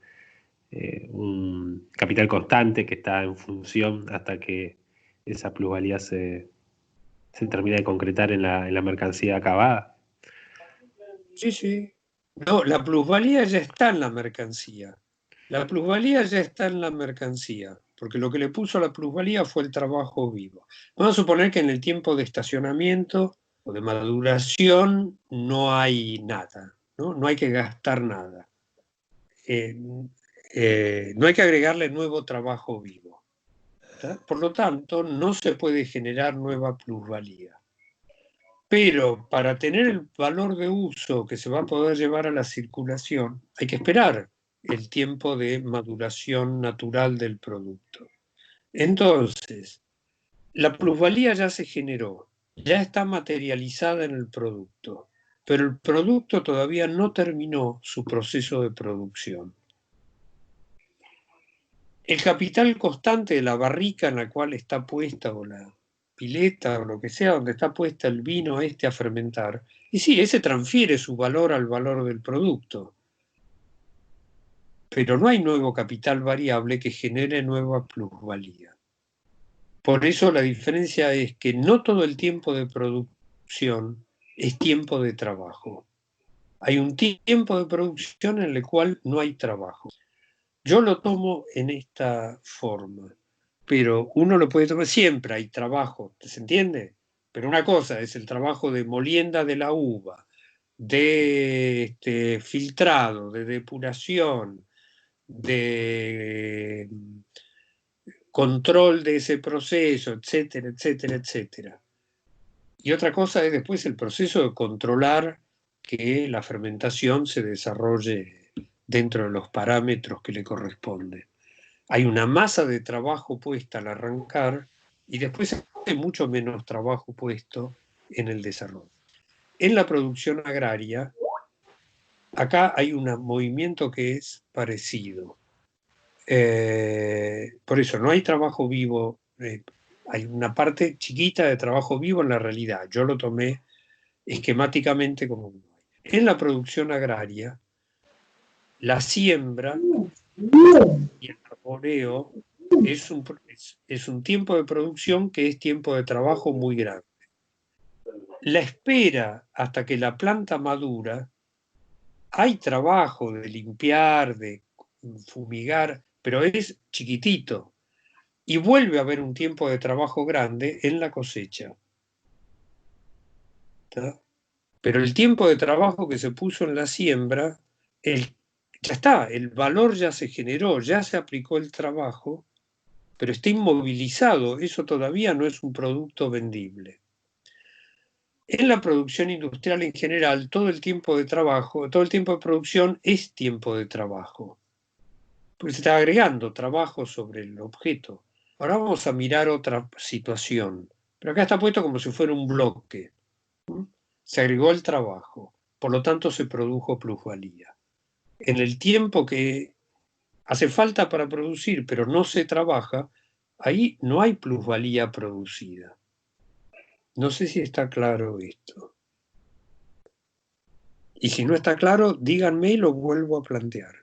un capital constante que está en función hasta que esa plusvalía se termina de concretar en la mercancía acabada. Sí, sí. No, la plusvalía ya está en la mercancía. La plusvalía ya está en la mercancía, porque lo que le puso a la plusvalía fue el trabajo vivo. Vamos a suponer que en el tiempo de estacionamiento o de maduración no hay nada, ¿no? No hay que gastar nada. No hay que agregarle nuevo trabajo vivo. ¿Tá? Por lo tanto, no se puede generar nueva plusvalía. Pero para tener el valor de uso que se va a poder llevar a la circulación, hay que esperar el tiempo de maduración natural del producto. Entonces, la plusvalía ya se generó, ya está materializada en el producto, pero el producto todavía no terminó su proceso de producción. El capital constante de la barrica en la cual está puesta o la pileta o lo que sea, donde está puesta el vino a fermentar, y sí, ese transfiere su valor al valor del producto. Pero no hay nuevo capital variable que genere nueva plusvalía. Por eso la diferencia es que no todo el tiempo de producción es tiempo de trabajo. Hay un tiempo de producción en el cual no hay trabajo. Yo lo tomo en esta forma, pero uno lo puede tomar, siempre hay trabajo, ¿se entiende? Pero una cosa es el trabajo de molienda de la uva, de filtrado, de depuración, de control de ese proceso, etcétera, etcétera, etcétera. Y otra cosa es después el proceso de controlar que la fermentación se desarrolle dentro de los parámetros que le corresponden. Hay una masa de trabajo puesta al arrancar y después hay mucho menos trabajo puesto en el desarrollo. En la producción agraria, acá hay un movimiento que es parecido. Por eso no hay trabajo vivo, hay una parte chiquita de trabajo vivo en la realidad. Yo lo tomé esquemáticamente como no hay. En la producción agraria, la siembra y el arboreo es un tiempo de producción que es tiempo de trabajo muy grande. La espera hasta que la planta madura hay trabajo de limpiar, de fumigar, pero es chiquitito. Y vuelve a haber un tiempo de trabajo grande en la cosecha. ¿Tá? Pero el tiempo de trabajo que se puso en la siembra, ya está, el valor ya se generó, ya se aplicó el trabajo, pero está inmovilizado, eso todavía no es un producto vendible. En la producción industrial en general, todo el tiempo de trabajo, todo el tiempo de producción es tiempo de trabajo, porque se está agregando trabajo sobre el objeto. Ahora vamos a mirar otra situación, pero acá está puesto como si fuera un bloque. Se agregó el trabajo, por lo tanto se produjo plusvalía. En el tiempo que hace falta para producir, pero no se trabaja, ahí no hay plusvalía producida. No sé si está claro esto. Y si no está claro, díganme y lo vuelvo a plantear.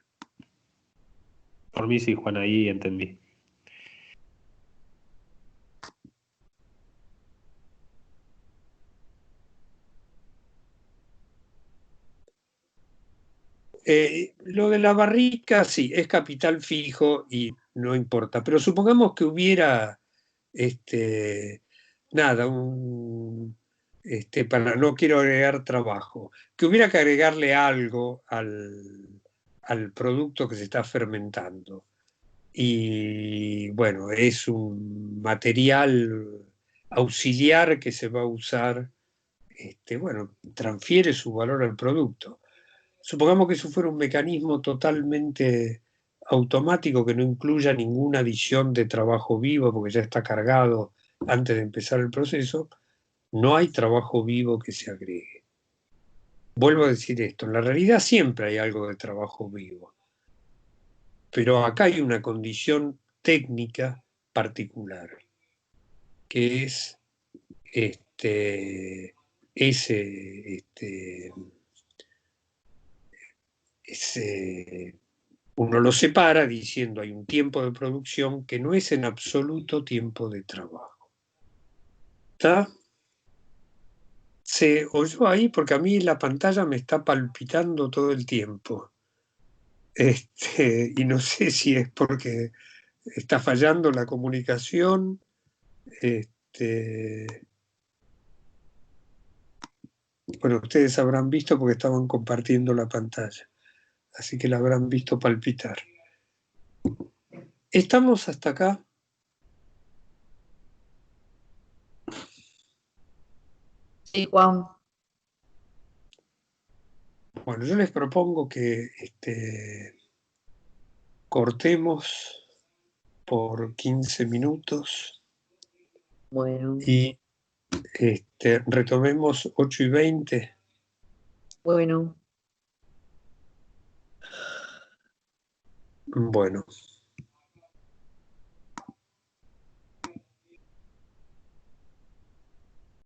Por mí sí, Juan, ahí entendí. Lo de la barrica, sí, es capital fijo y no importa. Pero supongamos que hubiera, nada, no quiero agregar trabajo, que hubiera que agregarle algo al producto que se está fermentando. Y bueno, es un material auxiliar que se va a usar, bueno, transfiere su valor al producto. Supongamos que eso fuera un mecanismo totalmente automático que no incluya ninguna adición de trabajo vivo porque ya está cargado antes de empezar el proceso, no hay trabajo vivo que se agregue. Vuelvo a decir esto, en la realidad siempre hay algo de trabajo vivo, pero acá hay una condición técnica particular, que es uno lo separa diciendo hay un tiempo de producción que no es en absoluto tiempo de trabajo. ¿Está? ¿Se oyó ahí? Porque a mí la pantalla me está palpitando todo el tiempo. Y no sé si es porque está fallando la comunicación. Bueno, ustedes habrán visto porque estaban compartiendo la pantalla. Así que la habrán visto palpitar. ¿Estamos hasta acá? Sí, Juan. Bueno, yo les propongo que cortemos por 15 minutos Bueno, y retomemos 8:20. bueno. Bueno.